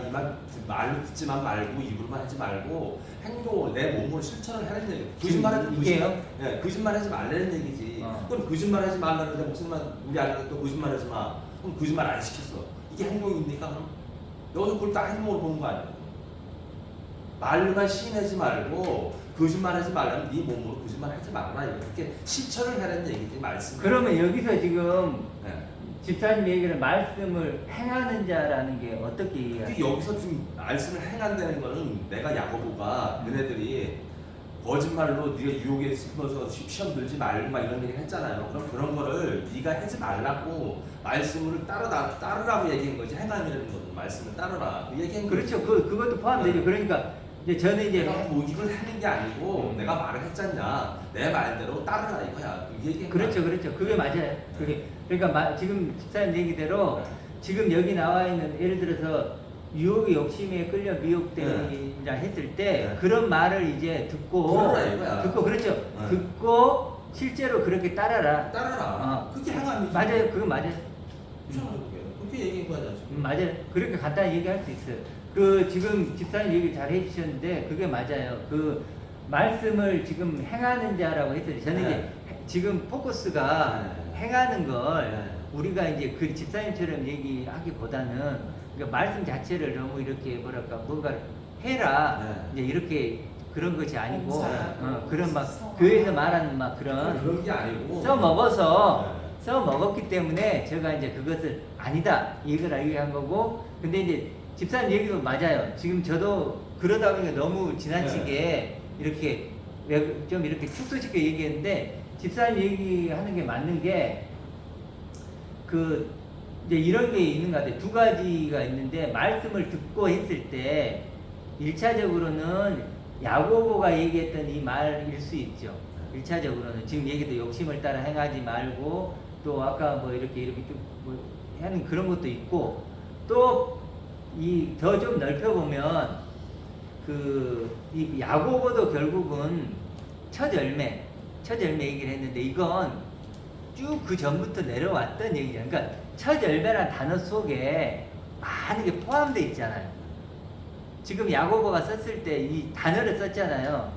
Speaker 3: 말로 듣지만 말고 입으로만 하지 말고 행동을 내 몸으로 실천을 하는 얘기. 거짓말하지
Speaker 1: 이게요?
Speaker 3: 거짓말하지 말라는 얘기지. 그럼 거짓말하지 말라는데 목사님만 우리 아들은 또 거짓말하지 마. 그럼 거짓말 안 시켰어. 이게 행동입니까? 그럼 여기서 그걸 딱 행동으로 보는 거 아니야? 말로만 시인하지 말고 거짓말하지 말라면 네 몸으로 거짓말하지 말라 이렇게 실천을 하라는 얘기지 말씀.
Speaker 1: 그러면 여기서 지금
Speaker 3: 네.
Speaker 1: 집사님 얘기를 말씀을 행하는 자라는 게 어떻게 이해해요?
Speaker 3: 여기서 지금 말씀을 행한다는 거는 내가 야고보가 너네들이 거짓말로 네가 유혹에 짚어서 시험 들지 말고 막 이런 얘기를 했잖아요. 그럼 그런 거를 네가 하지 말라고 말씀을 따르라고 얘기한 거지. 행함이라는 거는 말씀을 따르라 그 얘기한 거지.
Speaker 1: 그렇죠. 그것도 포함되죠. 그러니까 이제 저는 이제
Speaker 3: 내가 뭐 이걸 하는 게 아니고 내가 말을 했잖냐 내 말대로 따르라 이거야. 그 얘기한 거야.
Speaker 1: 그렇죠. 그게 맞아요. 그러니까 지금 집사님 얘기대로 지금 여기 나와 있는 예를 들어서 유혹의 욕심에 끌려 미혹되리라 했을 때 그런 말을 이제 듣고
Speaker 3: 들어라 이거야.
Speaker 1: 듣고 그렇죠. 듣고 실제로 그렇게 따라라.
Speaker 3: 그게 행함이지.
Speaker 1: 맞아요. 그거 맞아요.
Speaker 3: 그렇게 얘기한 거야 지금.
Speaker 1: 맞아요. 그렇게 간단히 얘기할 수 있어요. 그 지금 집사님 얘기 잘 해주셨는데 그게 맞아요. 그 말씀을 지금 행하는 자라고 했더니 저는 이제 지금 포커스가 행하는 걸 우리가 이제 그 집사님처럼 얘기하기보다는 그러니까 말씀 자체를 너무 이렇게 뭐랄까 뭔가를 해라 이제 이렇게 그런 것이 아니고 그런 막 교회에서 말하는 막
Speaker 3: 그런 게 아니고
Speaker 1: 써먹었기 때문에 제가 이제 그것을 아니다 이걸 얘기한 거고 근데 이제 집사님 얘기도 맞아요. 지금 저도 그러다 보니까 너무 지나치게 이렇게 좀 이렇게 축소시켜 얘기했는데 집사님 얘기하는 게 맞는 게 그 이제 이런 게 있는 것 같아요. 두 가지가 있는데 말씀을 듣고 했을 때 1차적으로는 야고보가 얘기했던 이 말일 수 있죠. 1차적으로는 지금 얘기도 욕심을 따라 행하지 말고 또 아까 뭐 이렇게 좀 하는 그런 것도 있고 또 이 더 좀 넓혀보면 이 야고보도 결국은 첫 열매 얘기를 했는데 이건 쭉 그 전부터 내려왔던 얘기죠. 그러니까 첫 열매란 단어 속에 많은 게 포함되어 있잖아요. 지금 야고보가 썼을 때 이 단어를 썼잖아요.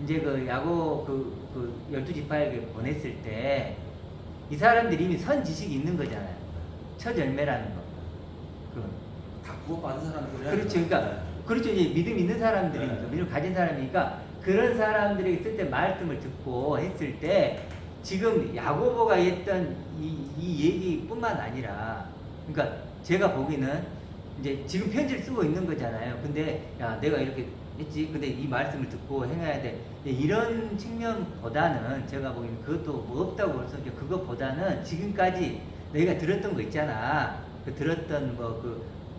Speaker 1: 이제 그 야고 그 12지파에게 보냈을 때 이 사람들이 이미 선 지식이 있는 거잖아요. 첫 열매라는 거.
Speaker 3: 다 구원받은 사람들이야.
Speaker 1: 그렇죠. 그러니까 그렇죠. 이제 믿음 있는 사람들이니까 믿음 가진 사람이니까 그런 사람들에게 쓸 때 말씀을 듣고 했을 때 지금 야고보가 했던 이 얘기뿐만 아니라 그러니까 제가 보기에는 이제 지금 편지를 쓰고 있는 거잖아요. 근데 야 내가 이렇게 했지. 근데 이 말씀을 듣고 행해야 돼. 이런 측면보다는 제가 보기에는 그것도 뭐 없다고 볼 수 없죠. 그것보다는 지금까지 내가 들었던 거 있잖아. 그 들었던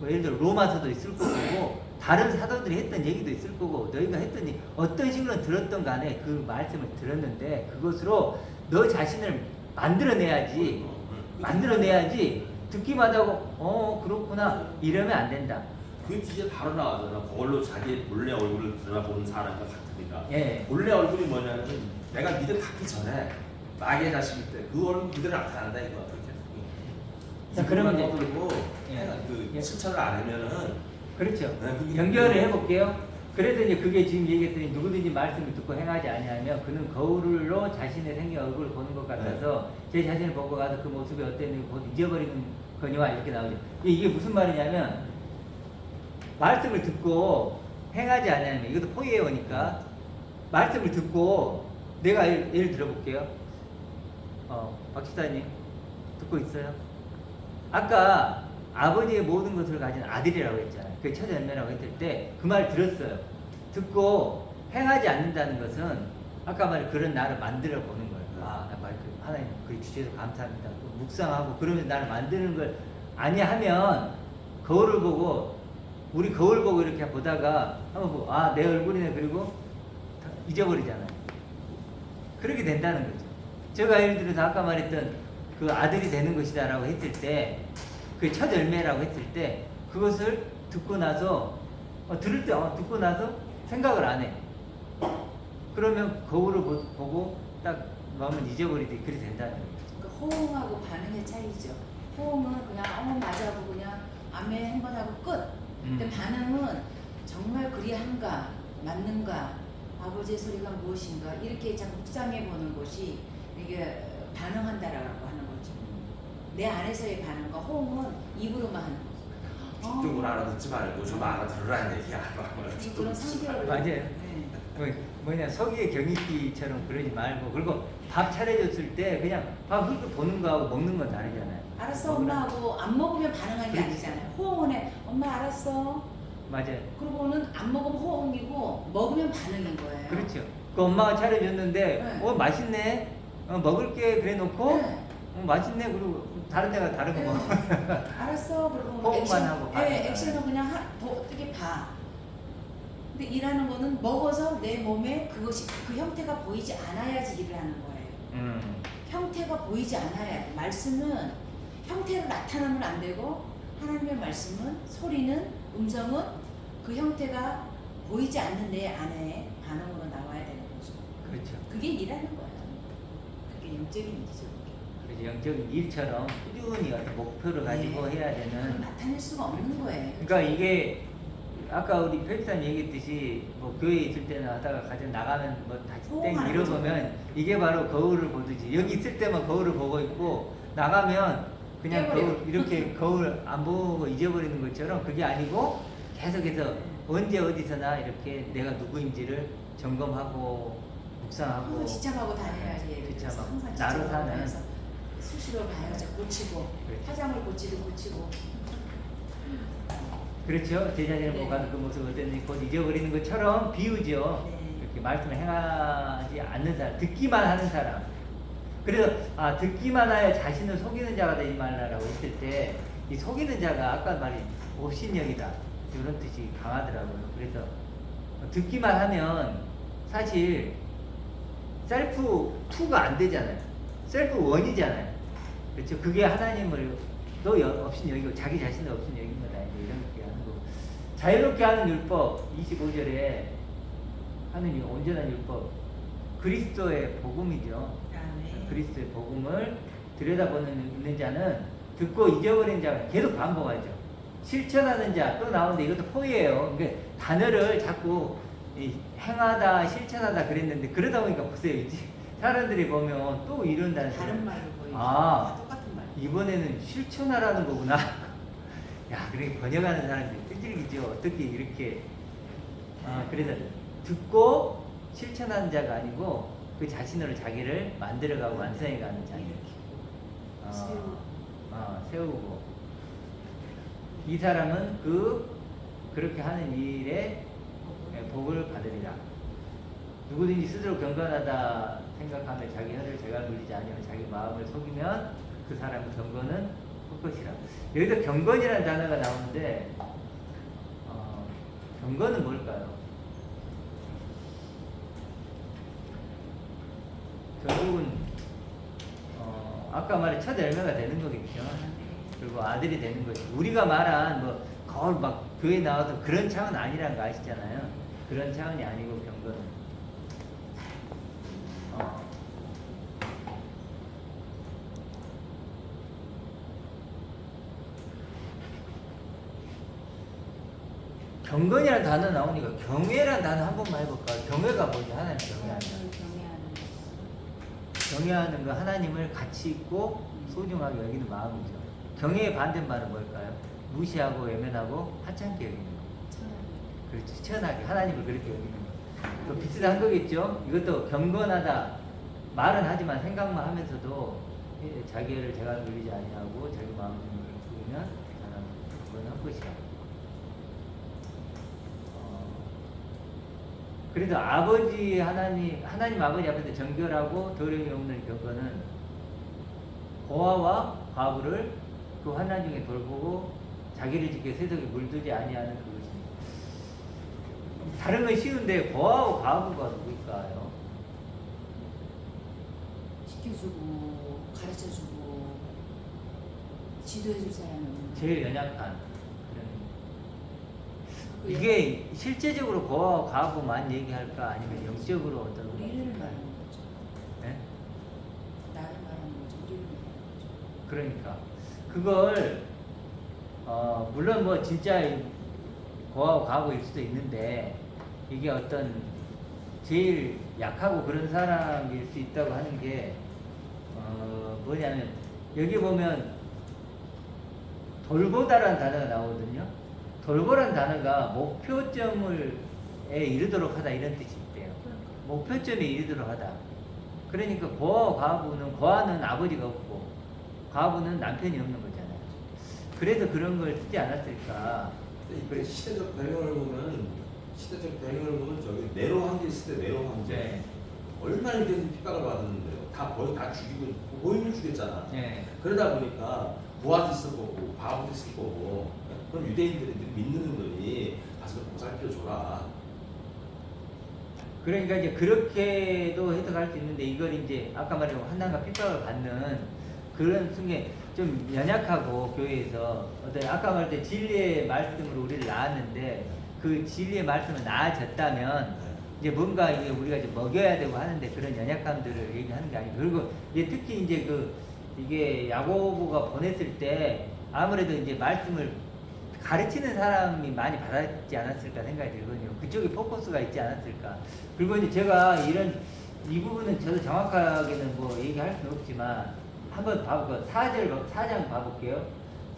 Speaker 1: 예를 들어 로마서도 있을 거고 다른 사도들이 했던 얘기도 있을 거고 너희가 했던 얘기 어떤 식으로 들었던 간에 그 말씀을 들었는데 그것으로 너 자신을 만들어내야지 듣기만 하고 그렇구나 이러면 안 된다.
Speaker 3: 그 주제 바로 나와잖아. 그걸로 자기의 본래 얼굴을 드러나보는 사람과 같으니까.
Speaker 1: 예.
Speaker 3: 본래 얼굴이 뭐냐면 내가 믿음 갖기 전에 마귀의 자식일 때 그 얼굴 그대로 나타난다 이거.
Speaker 1: 자, 그러면 이제-
Speaker 3: 그리고
Speaker 1: 예.
Speaker 3: 그
Speaker 1: 예.
Speaker 3: 실천을 안 하면은
Speaker 1: 그렇죠.
Speaker 3: 네, 그게
Speaker 1: 연결을 해볼게요. 그래서 이제 그게 지금 얘기했더니 누구든지 말씀을 듣고 행하지 아니하면 그는 거울로 자신의 생긴 얼굴을 보는 것 같아서 제 자신을 보고 가서 그 모습이 어땠는지 곧 잊어버리는 거니와 이렇게 나오죠. 이게 무슨 말이냐면 말씀을 듣고 행하지 아니하면 이것도 포예어니까 말씀을 듣고 내가 예를 들어볼게요. 박지사님 듣고 있어요? 아까 아버지의 모든 것을 가진 아들이라고 했잖아요. 그 첫 열매라고 했을 때 그 말 들었어요. 듣고 행하지 않는다는 것은 아까 말한 그런 나를 만들어 보는 거예요. 하나님 그 주셔서 감사합니다. 묵상하고 그러면 나를 만드는 걸 아니하면 거울을 보고 우리 거울 보고 이렇게 보다가 한번 보고 내 얼굴이네 그리고 잊어버리잖아요. 그렇게 된다는 거죠. 제가 예를 들어서 아까 말했던 그 아들이 되는 것이다라고 했을 때 그 첫 열매라고 했을 때 그것을 듣고 나서 들을 때 듣고 나서 생각을 안 해. 그러면 거울을 보고 딱 마음을 잊어버리지 그렇게 된다는 거예요.
Speaker 2: 그러니까 호응하고 반응의 차이죠. 호응은 그냥 맞아 하고 그냥 아멘 한번 하고 끝. 근데 반응은 정말 그리한가 맞는가 아버지의 소리가 무엇인가 이렇게 자꾸 묵상해 보는 것이 이게 반응한다라고 하는 거죠. 내 안에서의 반응과 호응은 입으로만 하는 거죠.
Speaker 3: 뒷등을 알아듣지 말고 좀 알아들으라는 얘기야.
Speaker 2: 그런 상태를
Speaker 1: 맞아요.
Speaker 2: 네.
Speaker 1: 뭐냐 서기의 경익기처럼 그러지 말고 그리고 밥 차려줬을 때 그냥 밥 그렇게 보는 거하고 먹는 건 다르잖아요.
Speaker 2: 알았어 엄마 하고 안 먹으면 반응하는 게
Speaker 1: 그렇지.
Speaker 2: 아니잖아요. 호응은 해. 엄마 알았어.
Speaker 1: 맞아요.
Speaker 2: 그러고는 안 먹으면 호응이고 먹으면 반응인 거예요.
Speaker 1: 그렇죠. 그 엄마가 차려줬는데
Speaker 2: 네.
Speaker 1: 맛있네. 먹을게 그래 놓고
Speaker 2: 네.
Speaker 1: 맛있네 그리고 다른 데가 다른 거
Speaker 2: 네.
Speaker 1: 먹어.
Speaker 2: 알았어. 그리고
Speaker 1: 호응만
Speaker 2: 액션,
Speaker 1: 하고 반응만
Speaker 2: 액션은 그냥 어떻게 봐. 근데 일하는 거는 먹어서 내 몸에 그것이 그 형태가 보이지 않아야지 일을 하는 거예요. 형태가 보이지 않아야 돼. 말씀은 형태로 나타나면 안 되고 하나님의 말씀은 소리는 음성은 그 형태가 보이지 않는 내 안에 반응으로 나와야 되는 거죠.
Speaker 1: 그렇죠.
Speaker 2: 그게 일하는 거예요. 그게 영적인 일이죠.
Speaker 1: 그래서 영적인 일처럼 꾸준히 어떤 목표를 가지고
Speaker 2: 네.
Speaker 1: 해야
Speaker 2: 그걸
Speaker 1: 되는.
Speaker 2: 나타낼 수가 없는 거예요.
Speaker 1: 그러니까 이게 아까 우리 편집사님 얘기했듯이 뭐 교회에 있을 때는 하다가 가정 나가면 뭐 다시 땡
Speaker 2: 호응하는
Speaker 1: 이러보면 이게 바로 거울을 보듯이 여기 있을 때만 거울을 보고 있고 나가면 그냥
Speaker 2: 깨버려.
Speaker 1: 거울 이렇게 거울 안 보고 잊어버리는 것처럼 그게 아니고 계속해서 언제 어디서나 이렇게 내가 누구인지를 점검하고 묵상하고
Speaker 2: 항상 지참하고 다녀야지. 예를 들어서
Speaker 1: 지참하고
Speaker 2: 항상
Speaker 1: 나로
Speaker 2: 지참하고
Speaker 1: 사는
Speaker 2: 다녀서 수시로 봐야죠. 고치고
Speaker 1: 그렇죠.
Speaker 2: 화장을 고치고
Speaker 1: 그렇죠. 제 자신을 보고
Speaker 2: 네.
Speaker 1: 가는 그 모습 어땠는지 곧 잊어버리는 것처럼 비유죠.
Speaker 2: 네.
Speaker 1: 이렇게 말씀을 행하지 않는 사람, 듣기만 하는 사람. 그래서 듣기만 하여 자신을 속이는 자가 되지 말라라고 했을 때 이 속이는 자가 아까 말인 업신여기다 이런 뜻이 강하더라고요. 그래서 듣기만 하면 사실 셀프 2가 안 되잖아요. 셀프 1이잖아요. 그렇죠. 그게 하나님을 너 없인 여기고 자기 자신을 없인 여긴 거다. 이렇게 하는 거. 자유롭게 하는 율법 25절에 하는 이 온전한 율법 그리스도의 복음이죠. 그리스도의 복음을 들여다보는 자는 듣고 잊어버린 자가 계속 반복하죠. 실천하는 자 또 나오는데 이것도 포예요. 그러니까 단어를 자꾸 행하다 실천하다 그랬는데 그러다 보니까 보세요. 사람들이 보면 또 이런다는
Speaker 2: 다른
Speaker 1: 소리.
Speaker 2: 말로 보이죠.
Speaker 1: 아.
Speaker 2: 똑같은 말.
Speaker 1: 이번에는 실천하라는 거구나. 야, 그래 번역하는 사람들이 끈질기죠. 어떻게 이렇게 그래서 듣고 실천하는 자가 아니고 그 자신으로 자기를 만들어가고 완성해가는 자. 세우고 이 사람은 그렇게 하는 일에 복을 받으리라. 누구든지 스스로 경건하다 생각하며 자기 혀를 제가 물리지 아니하면 자기 마음을 속이면 그 사람의 경건은 할 것이라. 여기도 경건이라는 단어가 나오는데 경건은 뭘까요? 결국은 아까 말한 첫 열매가 되는 거겠죠. 그리고 아들이 되는 거지. 우리가 말한 뭐 거울 막 교회 나와서 그런 차원 아니라는 거 아시잖아요. 그런 차원이 아니고 경건은 경건이라는 단어 나오니까 경외라는 단어 한 번만 해볼까? 경외가 뭐지? 하나님 경외하는 경외하는 거 하나님을 가치 있고 소중하게 여기는 마음이죠. 경외의 반대말은 뭘까요? 무시하고 외면하고 하찮게 여기는 거. 그렇죠. 천하게 하나님을 그렇게 여기는 거. 또 비슷한 거겠죠. 이것도 경건하다 말은 하지만 생각만 하면서도 자기를 제가 누리지 아니하고 자기 마음을 두면 사람은 경건한 것이야. 그래서 아버지 하나님 아버지 앞에서 정결하고 더러움이 없는 경건은 고아와 과부를 그 환난 중에 돌보고 자기를 지켜 세속에 물들지 아니하는 그것입니다. 다른 건 쉬운데 고아와 과부가 누굴까요?
Speaker 2: 지켜주고 가르쳐주고 지도해줄 사람이 없는 거예요.
Speaker 1: 제일 연약한 이게 실제적으로 고아와 과부만 얘기할까 아니면 영적으로 어떤
Speaker 2: 우리를 말하는 거죠.
Speaker 1: 네?
Speaker 2: 나를 말하는 거죠. 우리를 말하는 거죠.
Speaker 1: 그러니까 그걸 물론 뭐 진짜 고아와 과부일 수도 있는데 이게 어떤 제일 약하고 그런 사람일 수 있다고 하는 게 뭐냐면 여기 보면 돌보다라는 단어가 나오거든요. 돌보라는 단어가 목표점에 이르도록 하다 이런 뜻이 있대요. 목표점에 이르도록 하다. 그러니까 고아와 과부는 고아는 아버지가 없고 과부는 남편이 없는 거잖아요. 그래서 그런 걸 쓰지 않았을까.
Speaker 3: 그래 시대적 배경을 보면 저기 네로 황제 시대 네로 황제
Speaker 1: 네.
Speaker 3: 얼마나 이런 핍박을 받았는데요. 다 죽이고 고인을 죽였잖아.
Speaker 1: 네.
Speaker 3: 그러다 보니까 부하도 있을 거고 과부도 있을 거고 그럼 유대인들이 믿는 분이 가서 보살펴 줘라.
Speaker 1: 그러니까 이제 그렇게도 해석할 수 있는데 이걸 이제 아까 말한 환난과 핍박을 받는 그런 순간 좀 연약하고 교회에서 어떤 아까 말할 때 진리의 말씀으로 우리를 낳았는데 그 진리의 말씀을 나아졌다면 이제 뭔가 이게 우리가 좀 먹여야 되고 하는데 그런 연약감들을 얘기하는 게 아니고 그리고 이제 특히 이제 이게 야고보가 보냈을 때 아무래도 이제 말씀을 가르치는 사람이 많이 받았지 않았을까 생각이 들거든요. 그쪽에 포커스가 있지 않았을까. 그리고 이제 제가 이 부분은 저도 정확하게는 뭐 얘기할 수는 없지만 한번 봐볼까요? 4장 봐볼게요.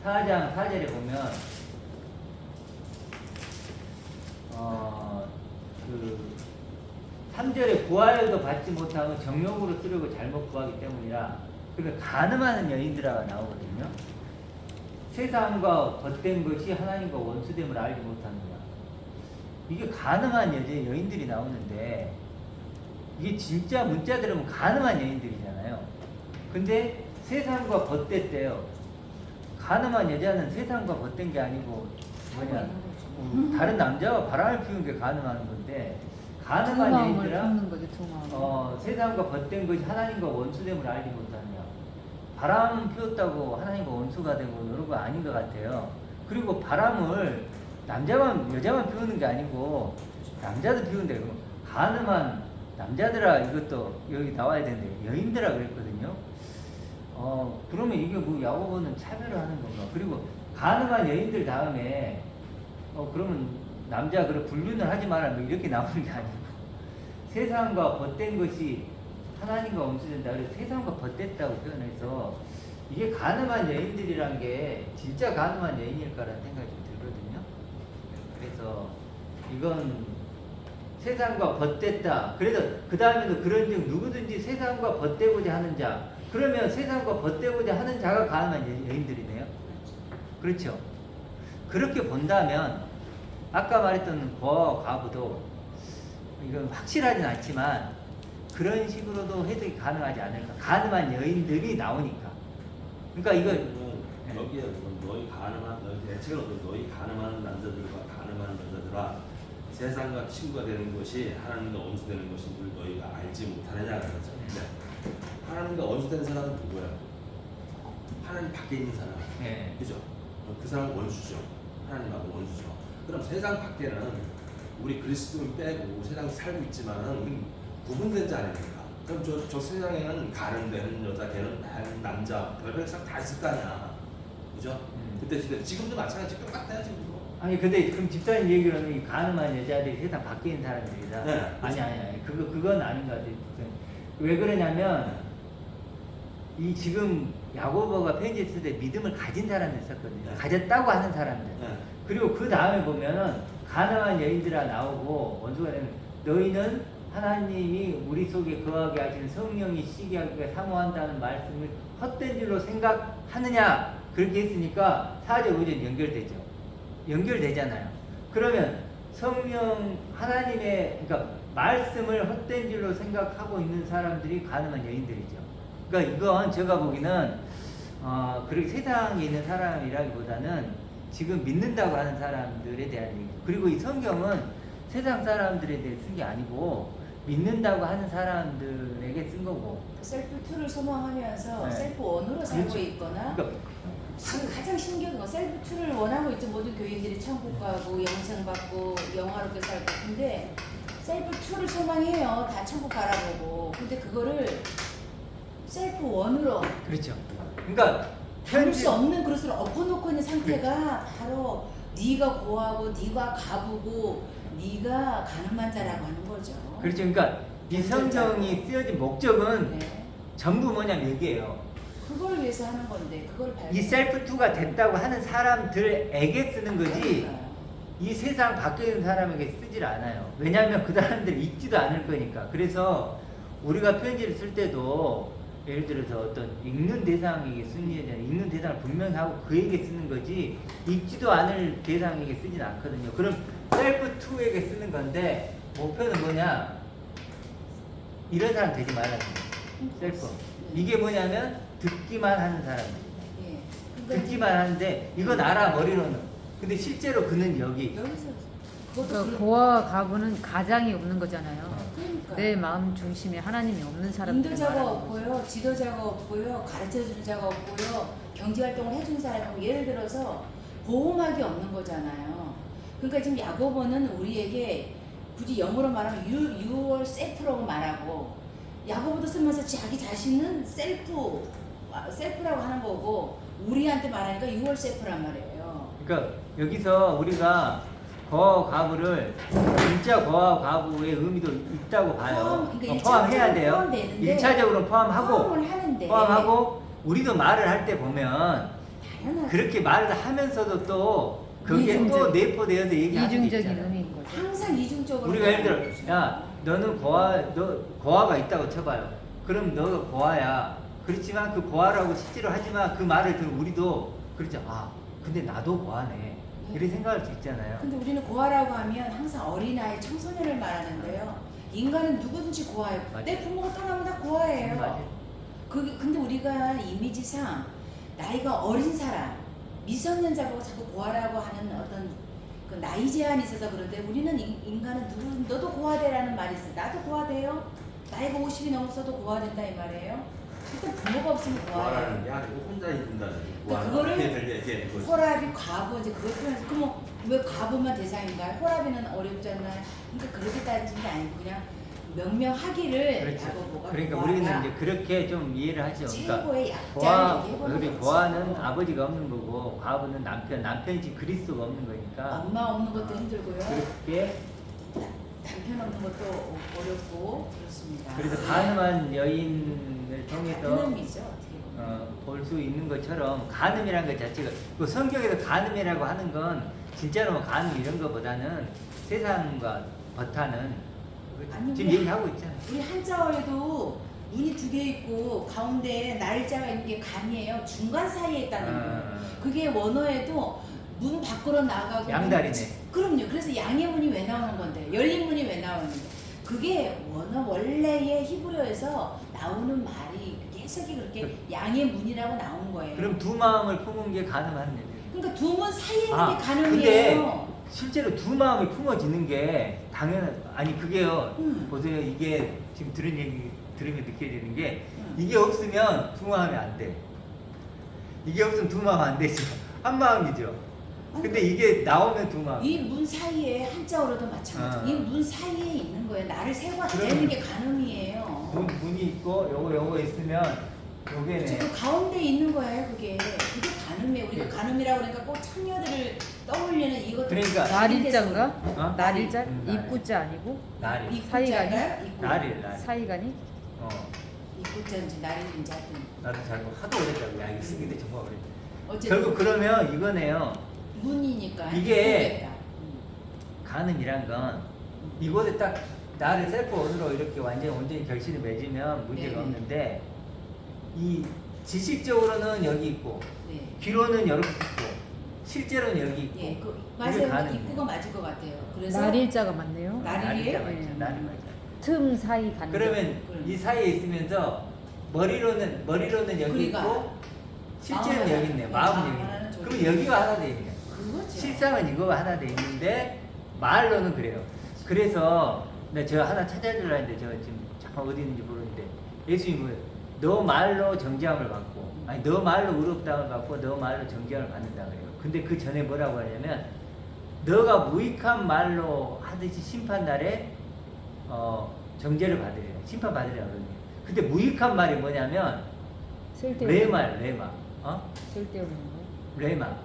Speaker 1: 4장 4절에 보면 그 3절에 구하여도 받지 못하면 정욕으로 쓰려고 잘못 구하기 때문이라 그러니까 간음하는 여인들아 나오거든요. 세상과 벗된 것이 하나님과 원수됨을 알지 못하느냐. 이게 간음한 여인들이 나오는데 이게 진짜 문자 들으면 간음한 여인들이잖아요. 근데 세상과 벗됐대요. 간음한 여자는 세상과 벗된 게 아니고 뭐냐 다른 남자와 바람을 피우는 게 간음하는 건데 간음한 여인들은 세상과 벗된 것이 하나님과 원수됨을 알지 못하느냐. 바람 피웠다고 하나님과 원수가 되고 여러 거 아닌 것 같아요. 그리고 바람을 여자만 피우는 게 아니고 남자도 피우는데 간음한 남자들아 이것도 여기 나와야 되는데 여인들아 그랬거든요. 그러면 이게 뭐 야고보는 차별을 하는 건가? 그리고 간음한 여인들 다음에 그러면 남자 그래 분류는 하지 마라 뭐 이렇게 나오는 게 아니고 세상과 벗된 것이 하나님과 원수된다. 그래서 세상과 벗됐다고 표현해서 이게 간음한 여인들이란 게 진짜 간음한 여인일까라는 생각이 좀 들거든요. 그래서 이건 세상과 벗됐다. 그래서 그 다음에도 그런즉 누구든지 세상과 벗되고자 하는 자. 그러면 세상과 벗되고자 하는 자가 간음한 여인들이네요. 그렇죠. 그렇게 본다면 아까 말했던 고아와 과부도 이건 확실하진 않지만 그런 식으로도 해석이 가능하지 않을까. 간음한 여인들이 나오니까. 그러니까 이걸 네.
Speaker 3: 여기에 보면 너희 가늠한 너희 대책은 어떤 너희 가늠하는 남자들과 가늠하는 여자들아 세상과 친구가 되는 것이 하나님과 원수되는 것인 줄 너희가 알지 못하느냐 그러죠. 네. 하나님과 원수되는 사람은 누구야? 하나님 밖에 있는 사람.
Speaker 1: 네.
Speaker 3: 그죠? 그 사람은 원수죠. 하나님하고 원수죠. 그럼 세상 밖에는 우리 그리스도인 빼고 세상에 살고 있지만은 우리 구분된 자 아닙니까? 그럼 저 세상에는 가늠되는 여자, 걔는 남자, 별별 사람 다 있을 거 아니야. 그죠? 그때 시대 지금도 마찬가지 똑같아요 지금도.
Speaker 1: 아니 근데 그럼 집사님 얘기로는 이 가늠한 여자들이 세상 밖에 있는 사람들이다.
Speaker 3: 네,
Speaker 1: 아니 그건 아닌 것 같아요. 왜 그러냐면 이 지금 야고보가 편지했을 때 믿음을 가진 사람들 있었거든요.
Speaker 3: 네.
Speaker 1: 가졌다고 하는 사람들.
Speaker 3: 네.
Speaker 1: 그리고 그 다음에 보면은 가늠한 여인들아 나오고 원수가 되는 너희는 하나님이 우리 속에 거하게 하시는 성령이 시게 하기가 사모한다는 말씀을 헛된 줄로 생각하느냐 그렇게 했으니까 4절 5절 연결되죠. 연결되잖아요. 그러면 성령 하나님의 그러니까 말씀을 헛된 줄로 생각하고 있는 사람들이 가늠한 여인들이죠. 그러니까 이건 제가 보기는 그렇게 세상에 있는 사람이라기보다는 지금 믿는다고 하는 사람들에 대한 얘기. 그리고 이 성경은 세상 사람들에 대해 쓴 게 아니고 믿는다고 하는 사람들에게 쓴 거고.
Speaker 2: 셀프 2를 소망하면서
Speaker 1: 네.
Speaker 2: 셀프 1으로 살고
Speaker 1: 그렇죠.
Speaker 2: 있거나
Speaker 1: 그러니까
Speaker 2: 가장 신기한 건 셀프 2를 원하고 있죠. 모든 교인들이 천국 가고 영생 받고 영화롭게 살고. 근데 셀프 2를 소망해요. 다 천국 바라보고. 근데 그거를 셀프 1으로
Speaker 1: 그렇죠. 그러니까
Speaker 2: 담을 수 없는 그릇을 엎어놓고 있는 상태가 바로 네가 고하고 네가 가부고 네가 가늠한 자라고 하는 거죠.
Speaker 1: 그렇죠. 그러니까 이 성경이 쓰여진 목적은
Speaker 2: 네.
Speaker 1: 전부 뭐냐면 여기에요.
Speaker 2: 그걸 위해서 하는 건데 그걸 발견.
Speaker 1: 이 셀프2가 됐다고 하는 사람들에게 쓰는 거지
Speaker 2: 그러니까요.
Speaker 1: 이 세상 밖에 있는 사람에게 쓰질 않아요. 왜냐하면 그 사람들이 읽지도 않을 거니까. 그래서 우리가 편지를 쓸 때도 예를 들어서 어떤 읽는 대상에게 쓰는 게 아니라 읽는 대상을 분명히 하고 그에게 쓰는 거지 읽지도 않을 대상에게 쓰진 않거든요. 그럼 셀프2에게 쓰는 건데 목표는 뭐냐? 이런 사람 되지 말라는 거예요. 셀프. 이게 뭐냐면 듣기만 하는 사람입니다.
Speaker 2: 예. 그러니까
Speaker 1: 듣기만 하는데 이건 알아 머리로는. 근데 실제로 그는 여기.
Speaker 2: 여기서 그것도
Speaker 4: 그러니까 고아와 가부는 가장이 없는 거잖아요.
Speaker 2: 그러니까
Speaker 4: 내 마음 중심에 하나님이 없는 사람들
Speaker 2: 인도자가 없고요, 지도자가 없고요, 가르쳐주는 자가 없고요, 경제활동을 해준 사람이 예를 들어서 보호막이 없는 거잖아요. 그러니까 지금 야고보는 우리에게 굳이 영어로 말하면 you are self라고 말하고 야고보도 쓰면서 자기 자신은 셀프라고 하는 거고 우리한테 말하니까 you are self란 말이에요.
Speaker 1: 그러니까 여기서 우리가 거 가부를 진짜 거와 가부의 의미도 있다고 봐요.
Speaker 2: 그러니까
Speaker 1: 포함해야 돼요.
Speaker 2: 포함되는데
Speaker 1: 1차적으로 포함하고
Speaker 2: 포함을 하는데
Speaker 1: 포함하고 우리도 말을 할 때 보면
Speaker 2: 당연하죠.
Speaker 1: 그렇게 말을 하면서도 또 거기에 또
Speaker 4: 이중적-
Speaker 1: 내포되어서 얘기하는 게
Speaker 4: 이중적인
Speaker 1: 있잖아요.
Speaker 4: 의미인 거죠.
Speaker 2: 항상 이중적으로
Speaker 1: 우리가 예를
Speaker 2: 말하는
Speaker 1: 들어
Speaker 2: 거죠.
Speaker 1: 야 너는 너 고아가 있다고 쳐봐요. 그럼 너가 고아야. 그렇지만 그 고아라고 실제로 하지만 그 말을 들으면 우리도 그렇죠. 아 근데 나도 고아네. 이렇게 생각할 수 있잖아요.
Speaker 2: 근데 우리는 고아라고 하면 항상 어린아이, 청소년을 말하는데요. 인간은 누구든지 고아예요.
Speaker 1: 맞아요.
Speaker 2: 내 부모가 떠나면 다 고아예요.
Speaker 1: 맞아요.
Speaker 2: 근데 우리가 이미지상 나이가 어린 사람, 미성년자고 자꾸 고아라고 하는 어떤 그 나이 제한이 있어서 그런데 우리는 인간은 누구든 너도 고아되라는 말이 있어요. 나도 고아돼요. 나이가 50이 넘었어도 고아된다 이 말이에요. 일단 부모가 없으면
Speaker 3: 구하라는
Speaker 2: 고아예요.
Speaker 3: 게 아니고 혼자 있는다는
Speaker 2: 그러니까 그거를
Speaker 3: 얘기하는 거지.
Speaker 2: 호랍이 과부 이제 그걸 표현해서 그럼 왜 과부만 대상인가요? 호랍이는 어렵지 않나요? 그러니까 그렇게 따지는 게 아니고 그냥 명명하기를
Speaker 1: 그렇죠.
Speaker 2: 야고보가
Speaker 1: 그러니까
Speaker 2: 고아가
Speaker 1: 우리는 이제 그렇게 좀 이해를 하죠. 그러니까
Speaker 2: 최고의 약자를
Speaker 1: 고아,
Speaker 2: 얘기해보는
Speaker 1: 우리
Speaker 2: 거죠.
Speaker 1: 고아는 아버지가 없는 거고 과부는 남편이지 그리스도가 없는 거니까
Speaker 2: 엄마 없는 것도 힘들고요.
Speaker 1: 그렇게
Speaker 2: 남편 없는 것도 어렵고 그렇습니다.
Speaker 1: 그래서 가늠한 여인을 통해서
Speaker 2: 그놈이죠 어떻게 보면.
Speaker 1: 볼 수 있는 것처럼 가늠이라는 것 자체가 그 성경에서 가늠이라고 하는 건 진짜로 뭐 가늠 이런 것보다는 세상과 버타는
Speaker 2: 아니,
Speaker 1: 지금
Speaker 2: 우리
Speaker 1: 얘기하고 있잖아요.
Speaker 2: 우리 한자어에도 눈이 두 개 있고 가운데 날짜가 있는 게 간이에요. 중간 사이에 있다는 거예요. 그게 원어에도 문 밖으로 나가고
Speaker 1: 양다리네.
Speaker 2: 그럼요. 그래서 양의 문이 왜 나오는 건데 열린 문이 왜 나오는데 그게 원어 원래의 히브리어에서 나오는 말이 그게 해석이 그렇게 양의 문이라고 나온 거예요.
Speaker 1: 그럼 두 마음을 품은 게 가능한 얘기예요.
Speaker 2: 그러니까 두 문 사이에 있는
Speaker 1: 아,
Speaker 2: 게 가늠이에요.
Speaker 1: 실제로 두 마음이 품어지는 게 당연한 아니 그게요.
Speaker 2: 음.
Speaker 1: 보세요. 이게 지금 들은 얘기 들으면 느껴지는 게
Speaker 2: 음.
Speaker 1: 이게 없으면 두 마음이 안 돼. 이게 없으면 두 마음 안 되죠. 한 마음이죠. 근데 이게 나오면 두 마음.
Speaker 2: 이 문 사이에 한자어로도 마찬가지.
Speaker 1: 아.
Speaker 2: 이 문 사이에 있는 거예요. 나를 세고
Speaker 1: 그러면
Speaker 2: 되는 게 가늠이에요.
Speaker 1: 문이 있고 요거 있으면 요게네.
Speaker 2: 저 가운데 있는 거예요. 그게 가늠이에요. 우리가
Speaker 1: 네.
Speaker 2: 가늠이라고 그러니까 꼭 창녀들을 떠올리는 이것도
Speaker 1: 그러니까
Speaker 4: 날일자인가?
Speaker 1: 어?
Speaker 4: 날일자?
Speaker 1: 날일.
Speaker 4: 입구자 아니고?
Speaker 1: 날이.
Speaker 2: 입구자가 있고
Speaker 1: 날이.
Speaker 4: 사이간이?
Speaker 1: 어.
Speaker 2: 입구자인지 날인지 하여튼
Speaker 1: 나도 잘 하도 오랬다고. 야 이거 쓰기도 정말 오래.
Speaker 2: 어쨌든
Speaker 1: 결국 그러면 이거네요.
Speaker 2: 문이니까
Speaker 1: 이게
Speaker 2: 모르겠다.
Speaker 1: 가늠이란 건 이곳에 딱 나를 셀프 언어로 이렇게 온전히 결실을 맺으면 문제가
Speaker 2: 네네.
Speaker 1: 없는데 이 지식적으로는 여기 있고
Speaker 2: 네.
Speaker 1: 귀로는 여기 있고 실제로는 여기 있고
Speaker 2: 예, 그
Speaker 1: 이게
Speaker 2: 맞아요.
Speaker 1: 가늠이에요.
Speaker 2: 입구가 맞을 것 같아요. 그래서
Speaker 4: 날일자가 맞네요.
Speaker 2: 날이에요?
Speaker 1: 맞죠.
Speaker 4: 네.
Speaker 1: 날이 맞아.
Speaker 4: 틈 사이 간격.
Speaker 1: 그러면
Speaker 2: 그럼.
Speaker 1: 이 사이에 있으면서 머리로는 여기
Speaker 2: 그러니까
Speaker 1: 있고 실제는
Speaker 2: 마음은
Speaker 1: 여기 있네.
Speaker 2: 하나,
Speaker 1: 마음은
Speaker 2: 마음
Speaker 1: 여기
Speaker 2: 하나는
Speaker 1: 있네.
Speaker 2: 저기
Speaker 1: 그럼 여기가 하나 돼 있네.
Speaker 2: 그거죠.
Speaker 1: 실상은 이거가 하나 돼 있는데 말로는 그래요. 그래서 저 하나 찾아주려 했는데 저 지금 잠깐 어디 있는지 모르는데 예수님은 너 말로 정죄함을 받고 아니 너 말로 의롭다함을 받고 너 말로 정죄함을 받는다 그래요. 근데 그 전에 뭐라고 하냐면 너가 무익한 말로 하듯이 심판날에 정죄를 받으래요. 심판 받으래요. 근데 무익한 말이 뭐냐면 레마.
Speaker 4: 쓸데없는 거.
Speaker 1: 레마.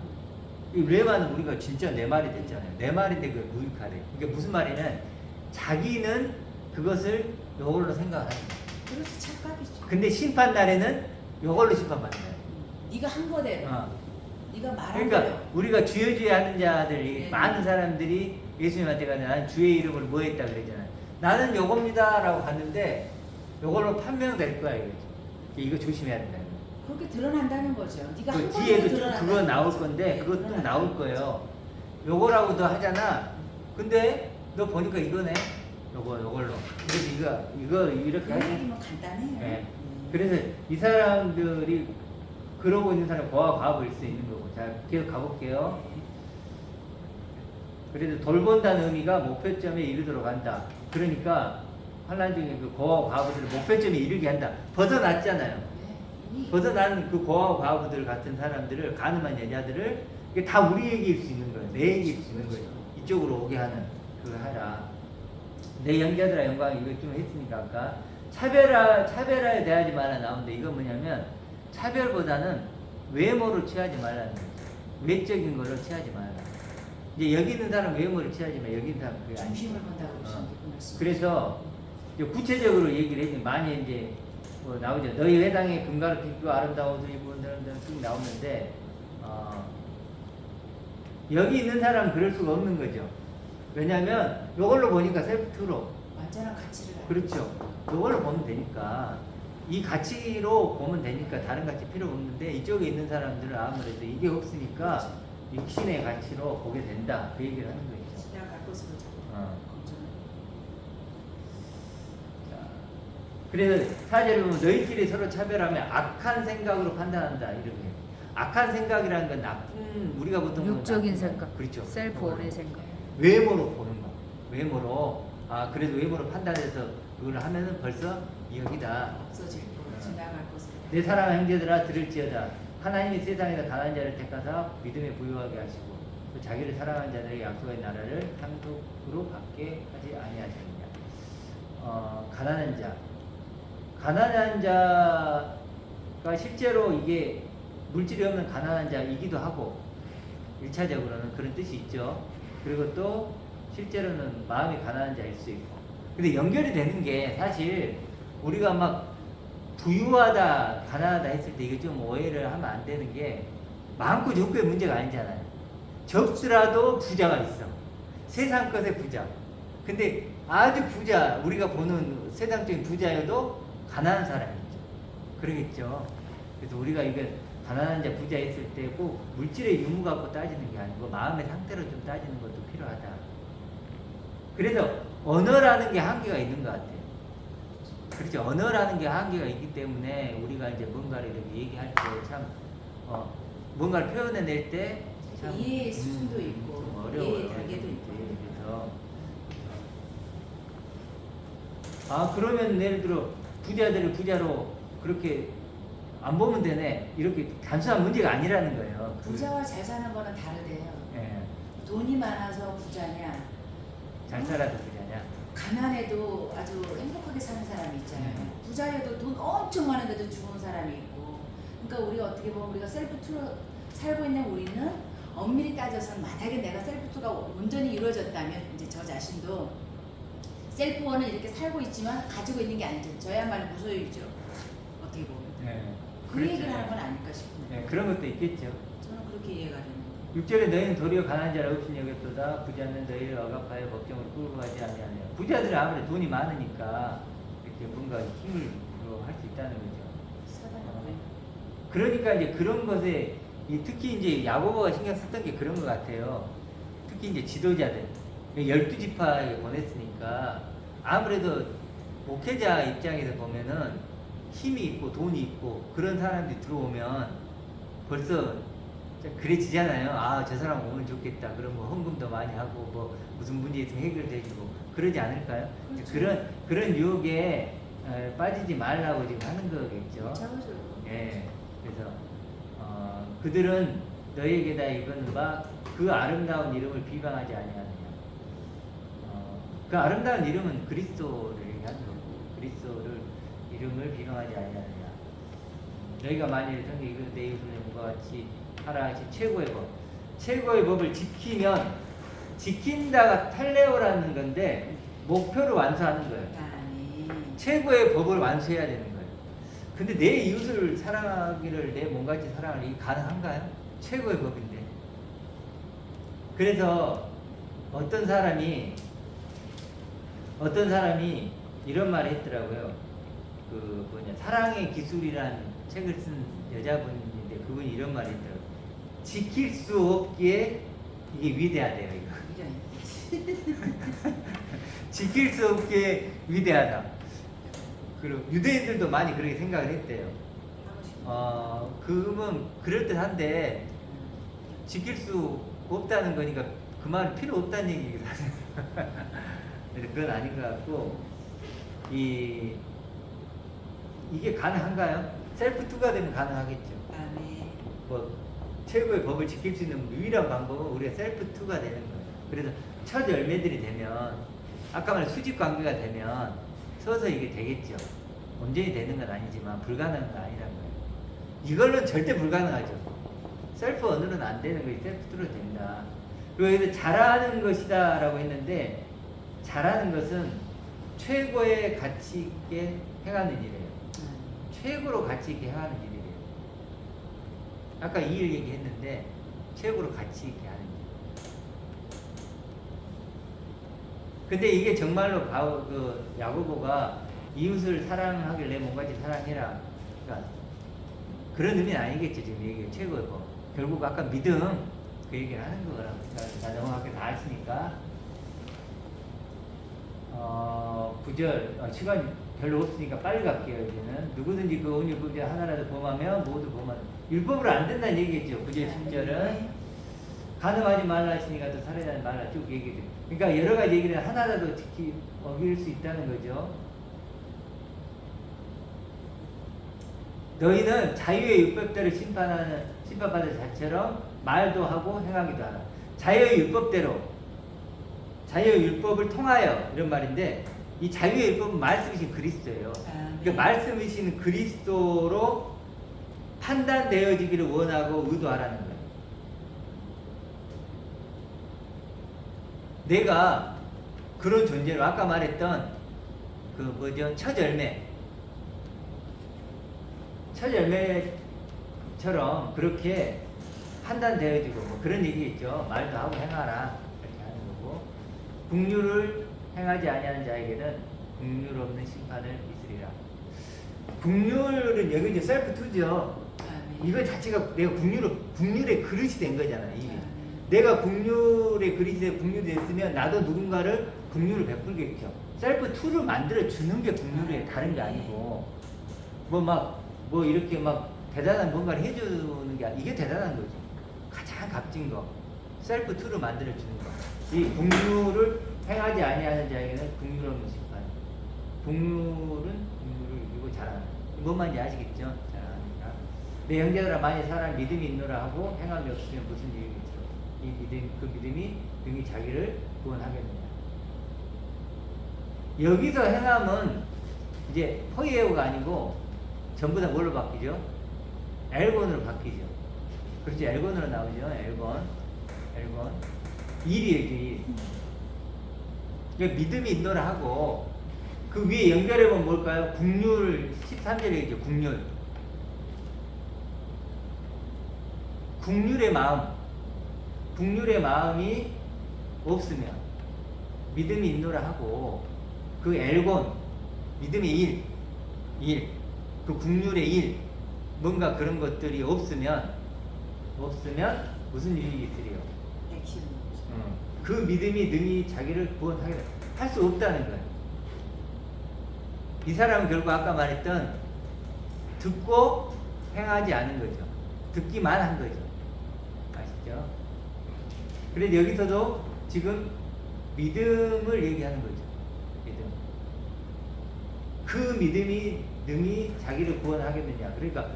Speaker 1: 이 레마는 우리가 진짜 내 말이 됐잖아요. 내 말인데 그걸 무익하래. 이게 무슨 말이냐면 자기는 그것을 요걸로 생각하는 거야.
Speaker 2: 그렇지 착각이죠.
Speaker 1: 근데 심판 날에는 요걸로 심판받는 거야.
Speaker 2: 네가 한 거대로.
Speaker 1: 어.
Speaker 2: 네가 말한
Speaker 1: 그러니까
Speaker 2: 대로.
Speaker 1: 우리가 주의 하는 자들이
Speaker 2: 네.
Speaker 1: 많은 사람들이 예수님한테 가서 나는 주의 이름을 뭐 했다 그랬잖아요. 나는 요겁니다라고 갔는데 요걸로 판명될 거야 이거지. 이거 조심해야 된다.
Speaker 2: 그렇게 드러난다는 거죠. 네가 한
Speaker 1: 그
Speaker 2: 거대로
Speaker 1: 뒤에도 쭉
Speaker 2: 드러난다는
Speaker 1: 그거 나올
Speaker 2: 거죠.
Speaker 1: 건데
Speaker 2: 네,
Speaker 1: 그것도
Speaker 2: 드러난다는
Speaker 1: 나올
Speaker 2: 거죠.
Speaker 1: 거예요. 요거라고 너 하잖아. 근데 너 보니까 이거네. 요걸로. 그래서 이거 이렇게
Speaker 2: 그
Speaker 1: 하지.
Speaker 2: 얘기면 간단해요.
Speaker 1: 네. 그래서 이 사람들이 그러고 있는 사람 고와 과업일 수 있는 거고. 자, 계속 가볼게요. 그래서 돌본다는 의미가 목표점에 이르도록 한다. 그러니까 환란 중에 그 고와 과부들을 목표점에 이르게 한다. 벗어났잖아요.
Speaker 2: 네, 이미
Speaker 1: 벗어난 그 고와 과부들 같은 사람들을 가늠한 여자들을 이게 다 우리 얘기일 수 있는 거예요. 내 얘기일 수 있는 거예요. 이쪽으로 오게 하는 그걸 하라. 내 영자들아 영광 이거 좀 했으니까 아까 차별하에 대하지 말라 나오는데 이거 뭐냐면 차별보다는 외모를 취하지 말라는 거죠. 외적인 걸로 취하지 말라. 이제 여기 있는 사람 외모를 취하지 마. 여기 있는 사람 그게 아니죠.
Speaker 2: 중심을 본다고 그러시는 그 말씀.
Speaker 1: 그래서 이제 구체적으로 얘기를 해주면 많이 이제 뭐 나오죠. 너희 회당에 금가루 빛고 아름다운 옷을 입은 사람들은 쭉 나오는데 여기 있는 사람은 그럴 수가 없는 거죠. 왜냐하면 이걸로 보니까 셀프-트로
Speaker 2: 완전한 가치를 알고
Speaker 1: 그렇죠. 이걸로 보면 되니까 이 가치로 보면 되니까 다른 가치 필요 없는데 이쪽에 있는 사람들은 아무래도 이게 없으니까 육신의 가치로 보게 된다. 그 얘기를 하는 거죠.
Speaker 2: 지나갈 것으로 자꾸
Speaker 1: 어.
Speaker 2: 걱정을.
Speaker 1: 자, 그래서 사제를 보면 너희끼리 서로 차별하며 악한 생각으로 판단한다 이렇게. 악한 생각이라는 건 나쁜 우리가 보통
Speaker 4: 육적인
Speaker 1: 나쁜
Speaker 4: 생각.
Speaker 1: 그렇죠.
Speaker 4: 셀프원의 생각.
Speaker 1: 외모로 보는 거. 외모로 그래도 외모로 판단해서 그걸 하면은 벌써 여기다.
Speaker 2: 없어질 거, 지나갈 것으로.
Speaker 1: 내 사랑하는 형제들아 들을지어다. 하나님이 세상에서 가난한 자를 택하사 믿음에 부유하게 하시고 또 자기를 사랑하는 자들에게 약속한 나라를 상속으로 받게 하지 아니하셨느냐. 가난한 자가 실제로 이게 물질이 없는 가난한 자이기도 하고 1차적으로는 그런 뜻이 있죠. 그리고 또 실제로는 마음이 가난한 자일 수 있고. 근데 연결이 되는 게 사실 우리가 막 부유하다, 가난하다 했을 때 이게 좀 오해를 하면 안 되는 게 많고 적고의 문제가 아니잖아요. 적더라도 부자가 있어. 세상 것의 부자. 근데 아주 부자, 우리가 보는 세상적인 부자여도 가난한 사람이 있죠. 그러겠죠. 그래서 우리가 이게 가난한 자, 부자 했을 때 꼭 물질의 유무 갖고 따지는 게 아니고 마음의 상태로 좀 따지는 것도 필요하다. 그래서 언어라는 게 한계가 있는 것 같아요. 그렇죠. 언어라는 게 한계가 있기 때문에 우리가 이제 뭔가를 이렇게 얘기할 때 참 뭔가를 표현해낼 때 참
Speaker 2: 이해의 수준도 있고
Speaker 1: 좀 어려워요.
Speaker 2: 이해의 단계도 있고.
Speaker 1: 그래서 그러면 예를 들어 부자들을 부자로 그렇게 안 보면 되네. 이렇게 단순한 문제가 아니라는 거예요.
Speaker 2: 부자와 잘 사는 거는 다르대요.
Speaker 1: 예,
Speaker 2: 돈이 많아서 부자냐,
Speaker 1: 잘 살아도 부자냐.
Speaker 2: 가난해도 아주 행복하게 사는 사람이 있잖아요.
Speaker 1: 네.
Speaker 2: 부자여도 돈 엄청 많은데도 죽은 사람이 있고. 그러니까 우리가 어떻게 보면 우리가 셀프2로 살고 있는 우리는 엄밀히 따져서는 만약에 내가 셀프2가 온전히 이루어졌다면 이제 저 자신도 셀프1은 이렇게 살고 있지만 가지고 있는 게 아니죠. 저야말로 무소유죠. 어떻게 보면.
Speaker 1: 예,
Speaker 2: 그
Speaker 1: 그렇죠.
Speaker 2: 얘기를 하는 건 아닐까 싶은데.
Speaker 1: 예, 그런 것도 있겠죠.
Speaker 2: 저는 그렇게 이해가 되는데.
Speaker 1: 6절에 너희는 도리어 가난한 자를 없인 여겼도다 부자는 너희를 억압하여 법정으로 끌고 가지 아니하냐. 부자들은 아무래도 돈이 많으니까 이렇게 뭔가 힘을 할 수 있다는 거죠.
Speaker 2: 사단은
Speaker 1: 그러니까 이제 그런 것에 특히 이제 야고보가 신경 썼던 게 그런 것 같아요. 특히 이제 지도자들 12지파에 보냈으니까 아무래도 목회자 입장에서 보면은 힘이 있고 돈이 있고 그런 사람들이 들어오면 벌써 그래지잖아요. 저 사람 오면 좋겠다. 그럼 뭐 헌금도 많이 하고 뭐 무슨 문제 있으면 해결되고 그러지 않을까요?
Speaker 2: 그렇죠.
Speaker 1: 그런 유혹에 빠지지 말라고 지금 하는 거겠죠.
Speaker 2: 자우죠.
Speaker 1: 예. 그래서 그들은 너희에게다 이거는 바 그 아름다운 이름을 비방하지 아니하느냐. 그 아름다운 이름은 그리스도를 얘기하는 거고 그리스도를 이름을 비방하지 아니하느냐. 너희가 만일 성경에 이것을 내 이웃을 몸과 같이 하라 하신 최고의 법을 지킨다가 탈레오라는 건데 목표를 완수하는 거예요.
Speaker 2: 아니.
Speaker 1: 최고의 법을 완수해야 되는 거예요. 근데 내 이웃을 사랑하기를 내 몸같이 사랑하는 이게 가능한가요? 최고의 법인데. 그래서 어떤 사람이 이런 말을 했더라고요. 사랑의 기술이라는 책을 쓴 여자분인데 그분이 이런 말을 했더라고요. 지킬 수 없기에 이게 위대하대요. 이거.
Speaker 2: 이런.
Speaker 1: 지킬 수 없기에 위대하다. 그리고 유대인들도 많이 그렇게 생각을 했대요.
Speaker 2: 하고 싶은.
Speaker 1: 그러면 그럴듯한데 지킬 수 없다는 거니까 그 말은 필요 없다는 얘기긴 하네요. 그건 아닌 것 같고 이게 가능한가요? 셀프2가 되면 가능하겠죠.
Speaker 2: 아멘.
Speaker 1: 뭐 최고의 법을 지킬 수 있는 유일한 방법은 우리가 셀프2가 되는 거예요. 그래서 첫 열매들이 되면 아까 말한 수직 관계가 되면 서서히 이게 되겠죠. 온전히 되는 건 아니지만 불가능한 건 아니란 거예요. 이걸로는 절대 불가능하죠. 셀프 언어로는 안 되는 것이 셀프2로 된다. 그리고 여기서 잘하는 것이다 라고 했는데 잘하는 것은 최고의 가치 있게 행하는 일이에요. 최고로 가치 있게 행하는 일이에요. 아까 이 일 얘기했는데 최고로 가치 있게 하는 일. 근데 이게 정말로 야고보가 이웃을 사랑하길 내 몸같이 사랑해라. 그러니까 그런 의미는 아니겠죠. 지금 얘기 최고의 법. 결국 아까 믿음 그 얘기를 하는 거라고 다 정확하게 다 아시니까 9절 시간이 별로 없으니까 빨리 갈게요. 이제는 누구든지 그 율법 중 하나라도 범하면 모두 범하는 율법으로 안 된다는 얘기겠죠. 9절 10절은 간음하지 말라 하시니까 또 살해하지 말라 쭉 얘기해요. 그러니까 여러 가지 얘기를 하나라도 어길 수 있다는 거죠. 너희는 자유의 율법대로 심판받을 자처럼 말도 하고 행하기도 하라. 자유의 율법을 통하여 이런 말인데 이 자유의 율법은 말씀이신 그리스도예요. 그러니까 말씀이신 그리스도로 판단되어지기를 원하고 의도하라는 거예요. 내가 그런 존재로 아까 말했던 첫 열매처럼 그렇게 판단되어지고 뭐 그런 얘기겠죠. 말도 하고 행하라 이렇게 하는 거고 긍휼을 행하지 아니하는 자에게는 긍휼 없는 심판을 있으리라. 긍휼은 여기 이제 셀프2죠. 이거 자체가 내가 긍휼의 그릇이 된 거잖아. 이미. 내가 긍휼의 그릇이 되고 긍휼이 됐으면 나도 누군가를 긍휼을 베풀겠죠. 셀프 툴을 만들어 주는 게 국룰이에요. 다른 게 아니고 뭐 이렇게 막 대단한 뭔가를 해주는 게 이게 대단한 거죠. 가장 값진 거 셀프 툴을 만들어 주는 거. 이 국룰을 행하지 아니하는 자에게는 국룰 없는 심판. 국룰을 이거 잘하는. 뭔 말인지 아시겠죠? 잘하니까. 내 형제들아 만일 사람 믿음이 있노라 하고 행함이 없으면 무슨 일이겠어? 그 믿음이 능히 자기를 구원하겠느냐. 여기서 행함은 이제 포이에오가 아니고 전부 다 뭘로 바뀌죠? 엘곤으로 바뀌죠. 그렇죠. 엘곤으로 나오죠. 엘곤. 일이에요. 일. 그러니까 믿음이 있노라 하고 그 위에 연결해보면 뭘까요? 국률 13절에 있죠. 국률. 국률의 마음이 없으면 믿음이 있노라 하고 그 엘곤 믿음의 일, 그 국률의 일 뭔가 그런 것들이 없으면 무슨 일이 있으리요?
Speaker 2: 액션.
Speaker 1: 그 믿음이 능히 자기를 구원하게 할 수 없다는 거예요. 이 사람은 결국 아까 말했던 듣고 행하지 않은 거죠. 듣기만 한 거죠. 아시죠? 그래서 여기서도 지금 믿음을 얘기하는 거죠. 그 믿음이 능히 자기를 구원하겠느냐. 그러니까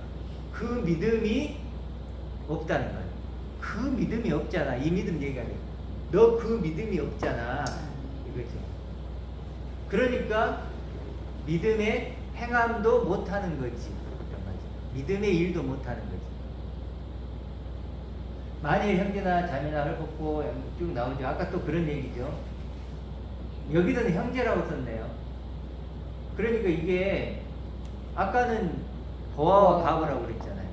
Speaker 1: 그 믿음이 없다는 거예요. 그 믿음이 없잖아. 이 믿음 얘기하는 거예요. 너 그 믿음이 없잖아. 이거죠. 그러니까 믿음의 행함도 못하는 거지. 믿음의 일도 못하는 거지. 만일 형제나 자매나 헐벗고 쭉 나오죠. 아까 또 그런 얘기죠. 여기서는 형제라고 썼네요. 그러니까 이게 아까는 보아와 가브라고 그랬잖아요.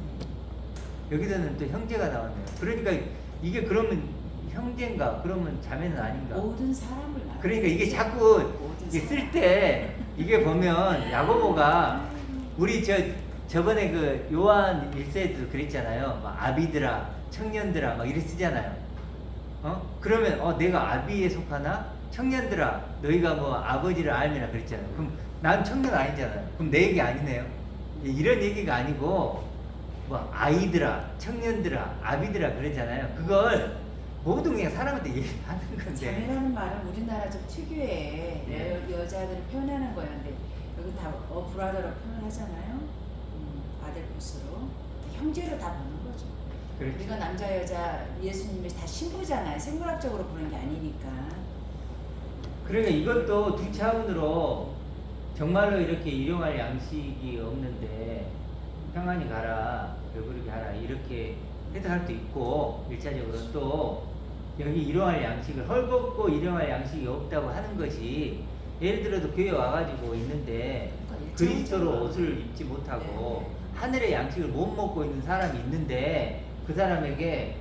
Speaker 1: 여기서는 또 형제가 나왔네요. 그러니까 이게 그러면 형제인가? 그러면 자매는 아닌가?
Speaker 2: 모든 사람을 말하는
Speaker 1: 그러니까 이게
Speaker 2: 거지.
Speaker 1: 자꾸
Speaker 2: 모든
Speaker 1: 이게
Speaker 2: 사람.
Speaker 1: 쓸 때 이게 보면 야고보가 우리 저번에 그 요한 1세에도 그랬잖아요. 막 아비들아, 청년들아 막 이렇게 쓰잖아요. 그러면 내가 아비에 속하나? 청년들아 너희가 뭐 아버지를 알미라 그랬잖아요. 그럼 난 청년 아니잖아요. 그럼 내 얘기 아니네요. 이런 얘기가 아니고 뭐 아이들아, 청년들아, 아비들아 그러잖아요. 그걸 모든 그냥 사람한테 얘기하는 건데.
Speaker 2: 자매라는 말은 우리나라 좀 특유의
Speaker 1: 네.
Speaker 2: 여자들을 표현하는 거예요. 근데 여기 다 브라더로 표현하잖아요. 아들 보스로 형제로 다 보는 거죠.
Speaker 1: 그렇죠.
Speaker 2: 우리가 남자 여자 예수님이 다 신부잖아요. 생물학적으로 보는 게 아니니까.
Speaker 1: 그러니까 이것도 두 차원으로 정말로 이렇게 일용할 양식이 없는데 평안히 가라, 배부르게 하라 이렇게 해석할 수 있고, 일차적으로 또 여기 일용할 양식을 헐벗고 일용할 양식이 없다고 하는 것이, 예를 들어서 교회 와가지고 있는데
Speaker 2: 그러니까
Speaker 1: 그리스도로 옷을 입지 못하고 하늘의 양식을 못 먹고 있는 사람이 있는데 그 사람에게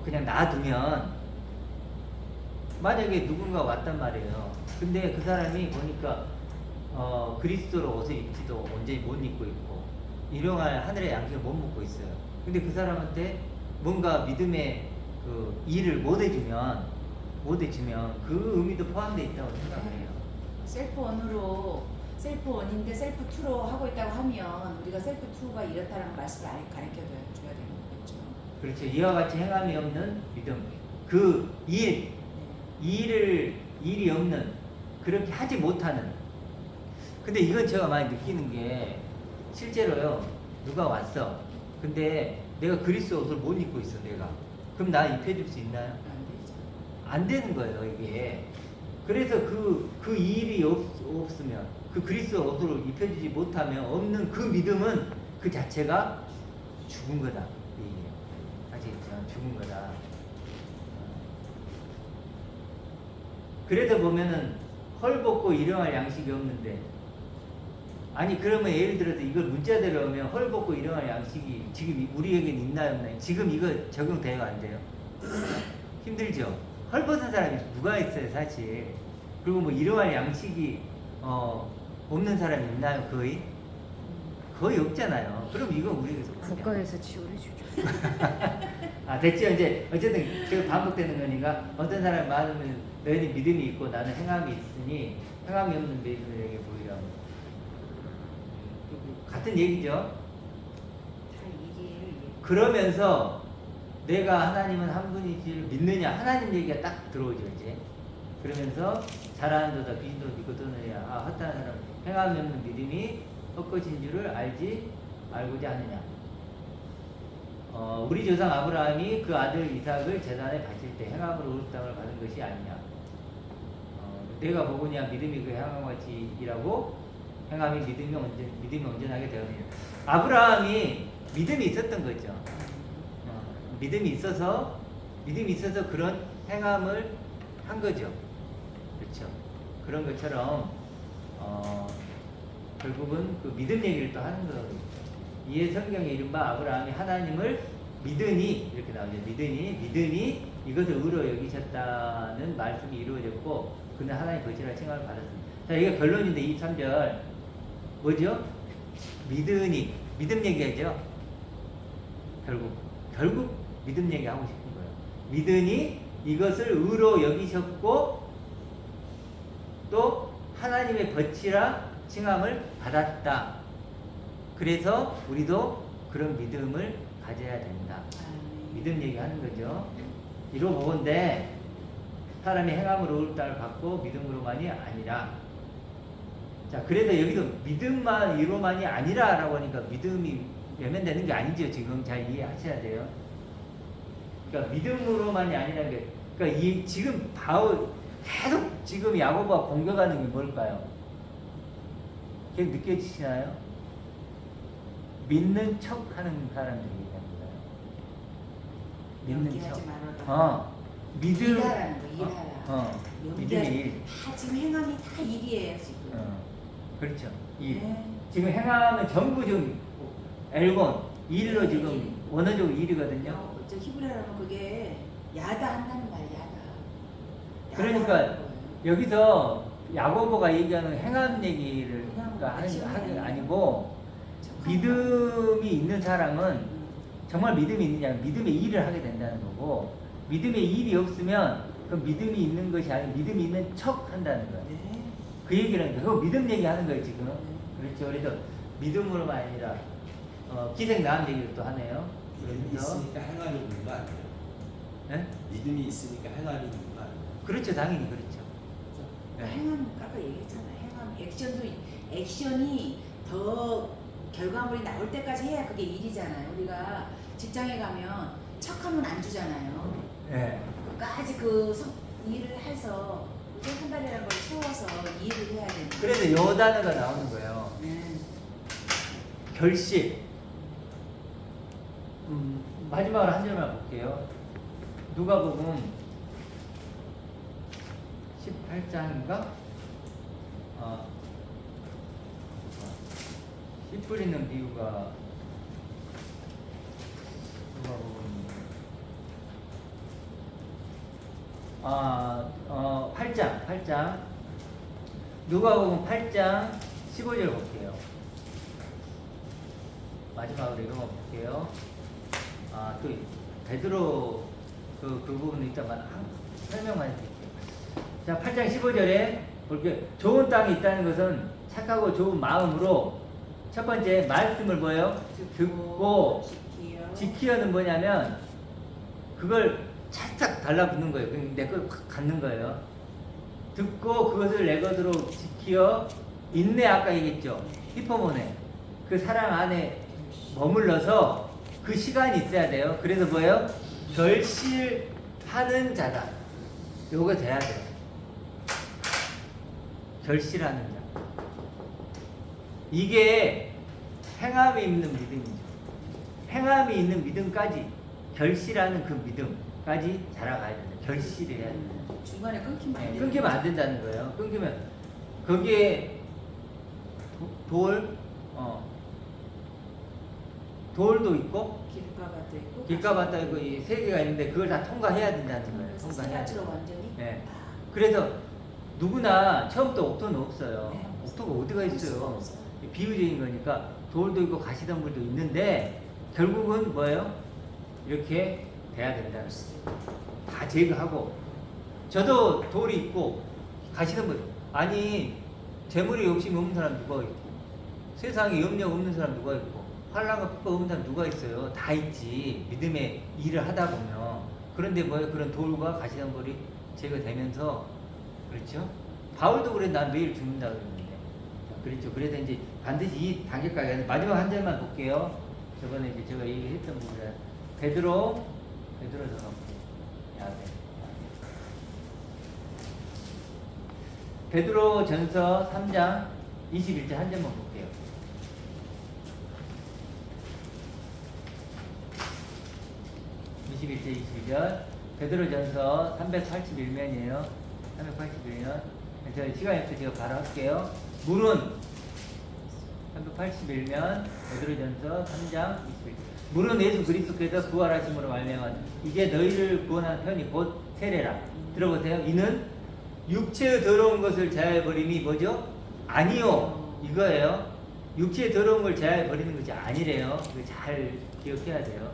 Speaker 1: 그냥 놔두면, 만약에 누군가 왔단 말이에요. 근데 그 사람이 보니까 그리스도로 옷을 입지도 온전히 못 입고 있고 일용할 하늘의 양식을 못 먹고 있어요. 근데 그 사람한테 뭔가 믿음의 그 일을 못 해주면 그 의미도 포함되어 있다고 생각을 해요.
Speaker 2: 셀프 원인데 셀프 투로 하고 있다고 하면 우리가 셀프 투가 이렇다는 말씀을 가르쳐 줘야 되는 거겠죠.
Speaker 1: 그렇죠. 이와 같이 행함이 없는 믿음. 그 일이 없는, 그렇게 하지 못하는. 근데 이건 제가 많이 느끼는 게, 실제로요, 누가 왔어. 근데 내가 그리스도 옷을 못 입고 있어, 내가. 그럼 나 입혀줄 수 있나요?
Speaker 2: 안 되죠.
Speaker 1: 안 되는 거예요, 이게. 그래서 그 일이 없으면, 그 그리스도 옷을 입혀주지 못하면 없는 그 믿음은 그 자체가 죽은 거다. 아시겠죠? 죽은 거다. 그래서 보면은 헐벗고 일용할 양식이 없는데, 아니 그러면 예를 들어서 이걸 문자대로 하면 헐벗고 일용할 양식이 지금 우리에게는 있나요 없나요? 지금 이거 적용돼요 안 돼요? 힘들죠? 헐벗은 사람이 누가 있어요 사실. 그리고 뭐 일용할 양식이 없는 사람이 있나요? 거의 없잖아요. 그럼 이건 우리에게 속하지 않아요.
Speaker 4: 국가에서 지원해 주죠.
Speaker 1: 됐죠. 이제 어쨌든 그 반복되는 거니까 어떤 사람이 많으면 너희는 믿음이 있고 나는 행함이 있으니 행함이 없는 믿음에게 보이라. 같은 얘기죠.
Speaker 2: 다 일이에요, 이게.
Speaker 1: 그러면서 내가 하나님은 한 분이지를 믿느냐, 하나님 얘기가 딱 들어오죠 이제. 그러면서 잘하는도다 귀신도 믿고 떠느냐. 아, 헛다는 사람 행함이 없는 믿음이 헛것인 줄을 알고자 하느냐. 우리 조상 아브라함이 그 아들 이삭을 제단에 바칠 때 행함으로 그 땅을 받은 것이 아니냐. 내가 보고냐 믿음이 그 행함같이 일하고 행함이 믿음이 온전하게 되었느냐. 아브라함이 믿음이 있었던 거죠. 믿음이 있어서 그런 행함을 한 거죠. 그렇죠. 그런 것처럼 결국은 그 믿음 얘기를 또 하는 거거든요. 이에 성경에 이른바 아브라함이 하나님을 믿으니 이렇게 나오죠. 믿으니 이것을 의로 여기셨다는 말씀이 이루어졌고 그는 하나님 거지라 칭함을 받았습니다. 자, 이게 결론인데 23절 뭐죠? 믿으니 믿음 얘기하죠. 결국 믿음 얘기하고 싶은 거예요. 믿으니 이것을 의로 여기셨고 또 하나님의 거치라 칭함을 받았다. 그래서 우리도 그런 믿음을 가져야 된다. 믿음 얘기하는 거죠. 이로 보건대 사람이 행함으로 의롭 땅을 받고 믿음으로만이 아니라. 자, 그래서 여기도 믿음만으로만이 아니라라고 하니까 믿음이 외면되는 게 아니죠. 지금 잘 이해하셔야 돼요. 그러니까 믿음으로만이 아니라는 게, 그러니까 지금 바울 계속 지금 야고보가 공격하는 게 뭘까요? 그게 느껴지시나요? 믿는 척하는 사람들이 얘기합니다. 믿는 척. 믿음.
Speaker 2: 일하라는 거, 일하라.
Speaker 1: 믿음의 일.
Speaker 2: 다 지금 행함이 다 일이에요, 지금.
Speaker 1: 그렇죠. 일.
Speaker 2: 네.
Speaker 1: 지금 행함은 전부 지금 엘본 일로 지금 원어적으로 일이거든요.
Speaker 2: 저 히브리어라면 그게 야다한다는 말이야, 야다.
Speaker 1: 그러니까
Speaker 2: 야다하는 거예요.
Speaker 1: 여기서 야고보가 얘기하는 행함 얘기를
Speaker 2: 그냥
Speaker 1: 하는 게 아니고 믿음이 있는 사람은 정말 믿음이 있느냐, 믿음의 일을 하게 된다는 거고 믿음의 일이 없으면 그 믿음이 있는 것이 아니고 믿음이 있는 척 한다는 거예요.
Speaker 2: 네.
Speaker 1: 그 얘기는 그거 믿음 얘기하는 거예요 지금. 그렇죠. 그래서 믿음으로만 아니라 기생 나은 얘기를 또 하네요.
Speaker 3: 믿음이
Speaker 1: 그래서
Speaker 3: 있으니까 행함이 있는 거 아니에요?
Speaker 1: 네?
Speaker 3: 믿음이 있으니까 행함이 있는 거 아니에요?
Speaker 1: 그렇죠, 당연히 그렇죠. 네.
Speaker 2: 행함 아까 얘기했잖아. 행함 액션이 더 결과물이 나올 때까지 해야 그게 일이잖아요. 우리가 직장에 가면 척하면 안 주잖아요.
Speaker 1: 네.
Speaker 2: 끝까지 일을 해서 한 달이라는 걸 채워서 일을 해야 되는.
Speaker 1: 그래서 요 단어가 나오는 거예요. 결실. 마지막으로 한 절만 볼게요. 누가복음 18장인가? 씨 뿌리는 비유가 누가복음 8장 누가복음 8장 15절 볼게요. 마지막으로 이거만 볼게요. 또 베드로 그 부분은 일단 설명만 해드릴게요. 자, 8장 15절에 볼게요. 좋은 땅이 있다는 것은 착하고 좋은 마음으로 첫 번째 말씀을 뭐예요? 듣고 지키려는 뭐냐면 그걸 찰싹 달라붙는 거예요. 내 걸 확 갖는 거예요. 듣고 그것을 내 것으로 지키어 인내, 아까 얘기했죠. 히포모네. 그 사랑 안에 머물러서 그 시간이 있어야 돼요. 그래서 뭐예요? 결실하는 자다. 요거 돼야 돼요. 결실하는 자. 이게 행함이 있는 믿음이죠. 행함이 있는 믿음까지, 결실하는 그 믿음까지 자라가야 된다. 결실을 해야 된다.
Speaker 2: 중간에 끊기면 안 돼요.
Speaker 1: 끊기면 안 된다는 거예요. 끊기면 거기에 돌도 있고
Speaker 2: 길가밭도 있고
Speaker 1: 길가밭도 있고 이 세 개가 있는데 그걸 다 통과해야 된다는 거예요.
Speaker 2: 그래서 세
Speaker 1: 통과해야
Speaker 2: 가지로
Speaker 1: 돼요.
Speaker 2: 완전히.
Speaker 1: 네. 그래서 누구나 처음부터 옥토는 없어요.
Speaker 2: 네.
Speaker 1: 옥토가 어디가
Speaker 2: 할 수가
Speaker 1: 있어요?
Speaker 2: 없어요.
Speaker 1: 비유적인 거니까 돌도 있고 가시덤불도 있는데 결국은 뭐예요? 이렇게 돼야 된다는 거예요. 다 제거하고 저도 돌이 있고 가시는 분 아니 재물에 욕심 없는 사람 누가 있고 세상에 염려 없는 사람 누가 있고 환란과 핍박 없는 사람 누가 있어요. 다 있지. 믿음의 일을 하다 보면. 그런데 뭐예요? 그런 돌과 가시덤불이 제거되면서 그렇죠? 바울도 그래 난 매일 죽는다 그랬는데 그렇죠. 그래서 이제 반드시 이 단계까지 마지막 한 절만 볼게요. 저번에 이제 제가 얘기했던 부분에 베드로 전서 베드로 전서 3장 21절 한 절만 볼게요. 베드로 전서 381면이에요. 381면. 저 시간이 없어서 제가 바로 할게요. 물은 381면 베드로 전서 3장 21절. 물은 예수 그리스도께서 부활하심으로 말미암아 이제 너희를 구원한 편이 곧 세례라. 들어보세요. 이는 육체의 더러운 것을 제하여 버림이 뭐죠? 아니요. 이거예요. 육체의 더러운 걸 제하여 버리는 것이 아니래요. 이거 잘 기억해야 돼요.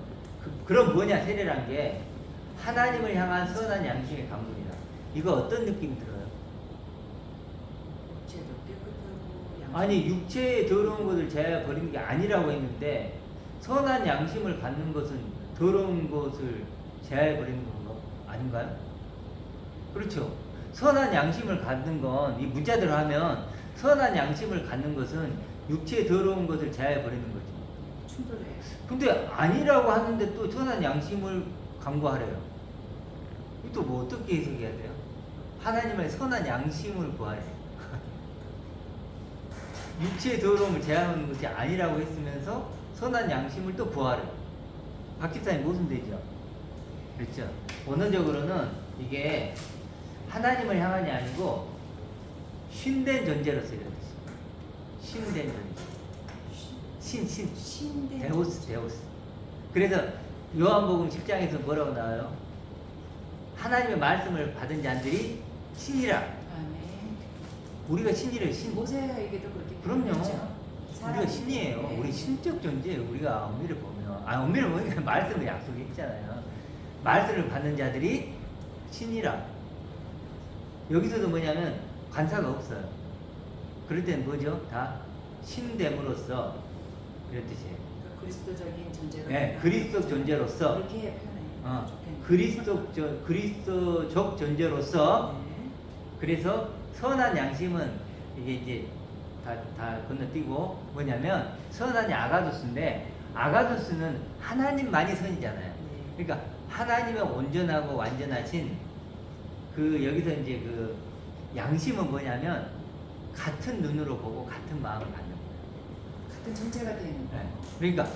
Speaker 1: 그럼 뭐냐 세례란 게 하나님을 향한 선한 양심의 강구이다. 이거 어떤 느낌이 들어요?
Speaker 2: 육체도 깨끗하고 양심.
Speaker 1: 아니 육체의 더러운 것을 제하여 버리는 게 아니라고 했는데 선한 양심을 갖는 것은 더러운 것을 제하여 버리는 건가? 아닌가요? 그렇죠. 선한 양심을 갖는 건 이 문자대로 하면 선한 양심을 갖는 것은 육체의 더러운 것을 제하여 버리는 거죠.
Speaker 2: 충돌해.
Speaker 1: 근데 아니라고 하는데 또 선한 양심을 강구하래요. 이거 또 뭐 어떻게 해석해야 돼요? 하나님의 선한 양심을 구하래요. 육체의 더러움을 제하는 것이 아니라고 했으면서 선한 양심을 또 구하래요. 박 집사님 무슨 되죠? 그렇죠. 원어적으로는 이게 하나님을 향한이 아니고 신된 존재로서 이런 뜻이에요. 신된 존재.
Speaker 2: 신된
Speaker 1: 데오스. 그래서 요한복음 10장에서 뭐라고 나와요? 하나님의 말씀을 받은 자들이 신이라.
Speaker 2: 아멘.
Speaker 1: 우리가 신이래요. 신.
Speaker 2: 모세에게도 그렇게
Speaker 1: 그럼요.
Speaker 2: 표현했죠.
Speaker 1: 우리가
Speaker 2: 사람이.
Speaker 1: 신이에요.
Speaker 2: 네.
Speaker 1: 우리 신적 존재예요. 우리가 엄밀히 보면. 엄밀히 보면 말씀을 약속했잖아요. 말씀을 받는 자들이 신이라. 여기서도 뭐냐면 관사가 없어요. 그럴 때는 뭐죠? 다 신됨으로써 이런 뜻이에요.
Speaker 2: 그러니까 그리스도적인 존재가.
Speaker 1: 네, 그리스도 존재로서
Speaker 2: 그렇게 표현해요. 좋겠네요.
Speaker 1: 그리스도적 존재로서
Speaker 2: 네.
Speaker 1: 그래서 선한 양심은 이게 이제 다 건너뛰고 뭐냐면 선한이 아가도스인데 아가도스는 하나님만이 선이잖아요.
Speaker 2: 네.
Speaker 1: 그러니까 하나님의 온전하고 완전하신 그 여기서 이제 그 양심은 뭐냐면 같은 눈으로 보고 같은 마음을 갖는 거예요.
Speaker 2: 같은 존재가 되는 거.
Speaker 1: 네. 그러니까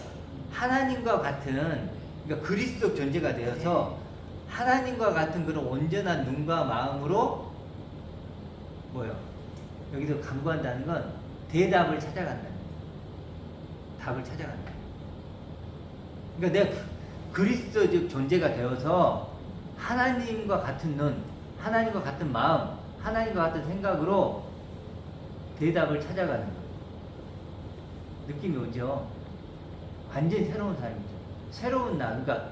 Speaker 1: 하나님과 같은 그러니까 그리스도 존재가 되어서 하나님과 같은 그런 온전한 눈과 마음으로 뭐요? 여기서 강구한다는 건 대답을 찾아간다는 거예요. 답을 찾아간다. 그러니까 내가 그리스도적 존재가 되어서 하나님과 같은 눈, 하나님과 같은 마음, 하나님과 같은 생각으로 대답을 찾아가는 거예요. 느낌이 오죠? 완전히 새로운 삶이죠. 새로운 나, 그러니까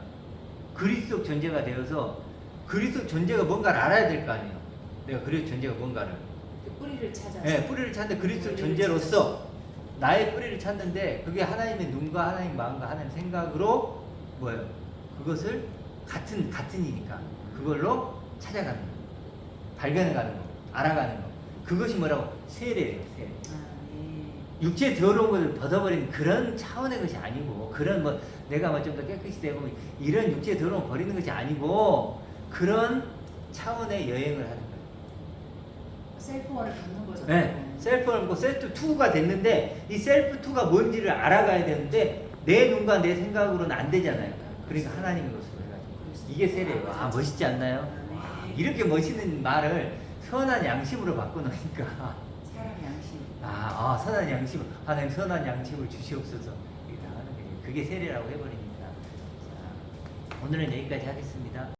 Speaker 1: 그리스도 존재가 되어서 그리스도 존재가 뭔가를 알아야 될 거 아니에요. 내가 그리스도 존재가 뭔가를.
Speaker 2: 그 뿌리를 찾아서.
Speaker 1: 네, 뿌리를 찾는데 그리스도
Speaker 2: 뿌리를
Speaker 1: 존재로서 나의 뿌리를 찾는데 그게 하나님의 눈과 하나님 마음과 하나님 생각으로 뭐예요? 그것을 같은이니까 그걸로 찾아가는 거, 발견해가는 거, 알아가는 거. 그것이 뭐라고? 세례예요, 세례.
Speaker 2: 네.
Speaker 1: 육체의 더러운 것을 벗어버리는 그런 차원의 것이 아니고 그런 뭐 내가 뭐 좀 더 깨끗이 되고 이런 육체의 더러움을 버리는 것이 아니고 그런 차원의 여행을 하는 거예요.
Speaker 2: 셀프원을 갖는 거죠.
Speaker 1: 네, 셀프를 먹고 셀프 2가 됐는데 이 셀프 2가 뭔지를 알아가야 되는데 내 눈과 내 생각으로는 안 되잖아요. 그러니까 하나님의 것으로 해가지고 이게 세례예요. 아, 멋있지 않나요? 와, 이렇게 멋있는 말을 선한 양심으로 바꿔놓으니까
Speaker 2: 사람 양심.
Speaker 1: 선한 양심, 하나님 선한 양심을 주시옵소서. 이게 다 하는 거예요. 그게 세례라고 해버리니까. 자, 오늘은 여기까지 하겠습니다.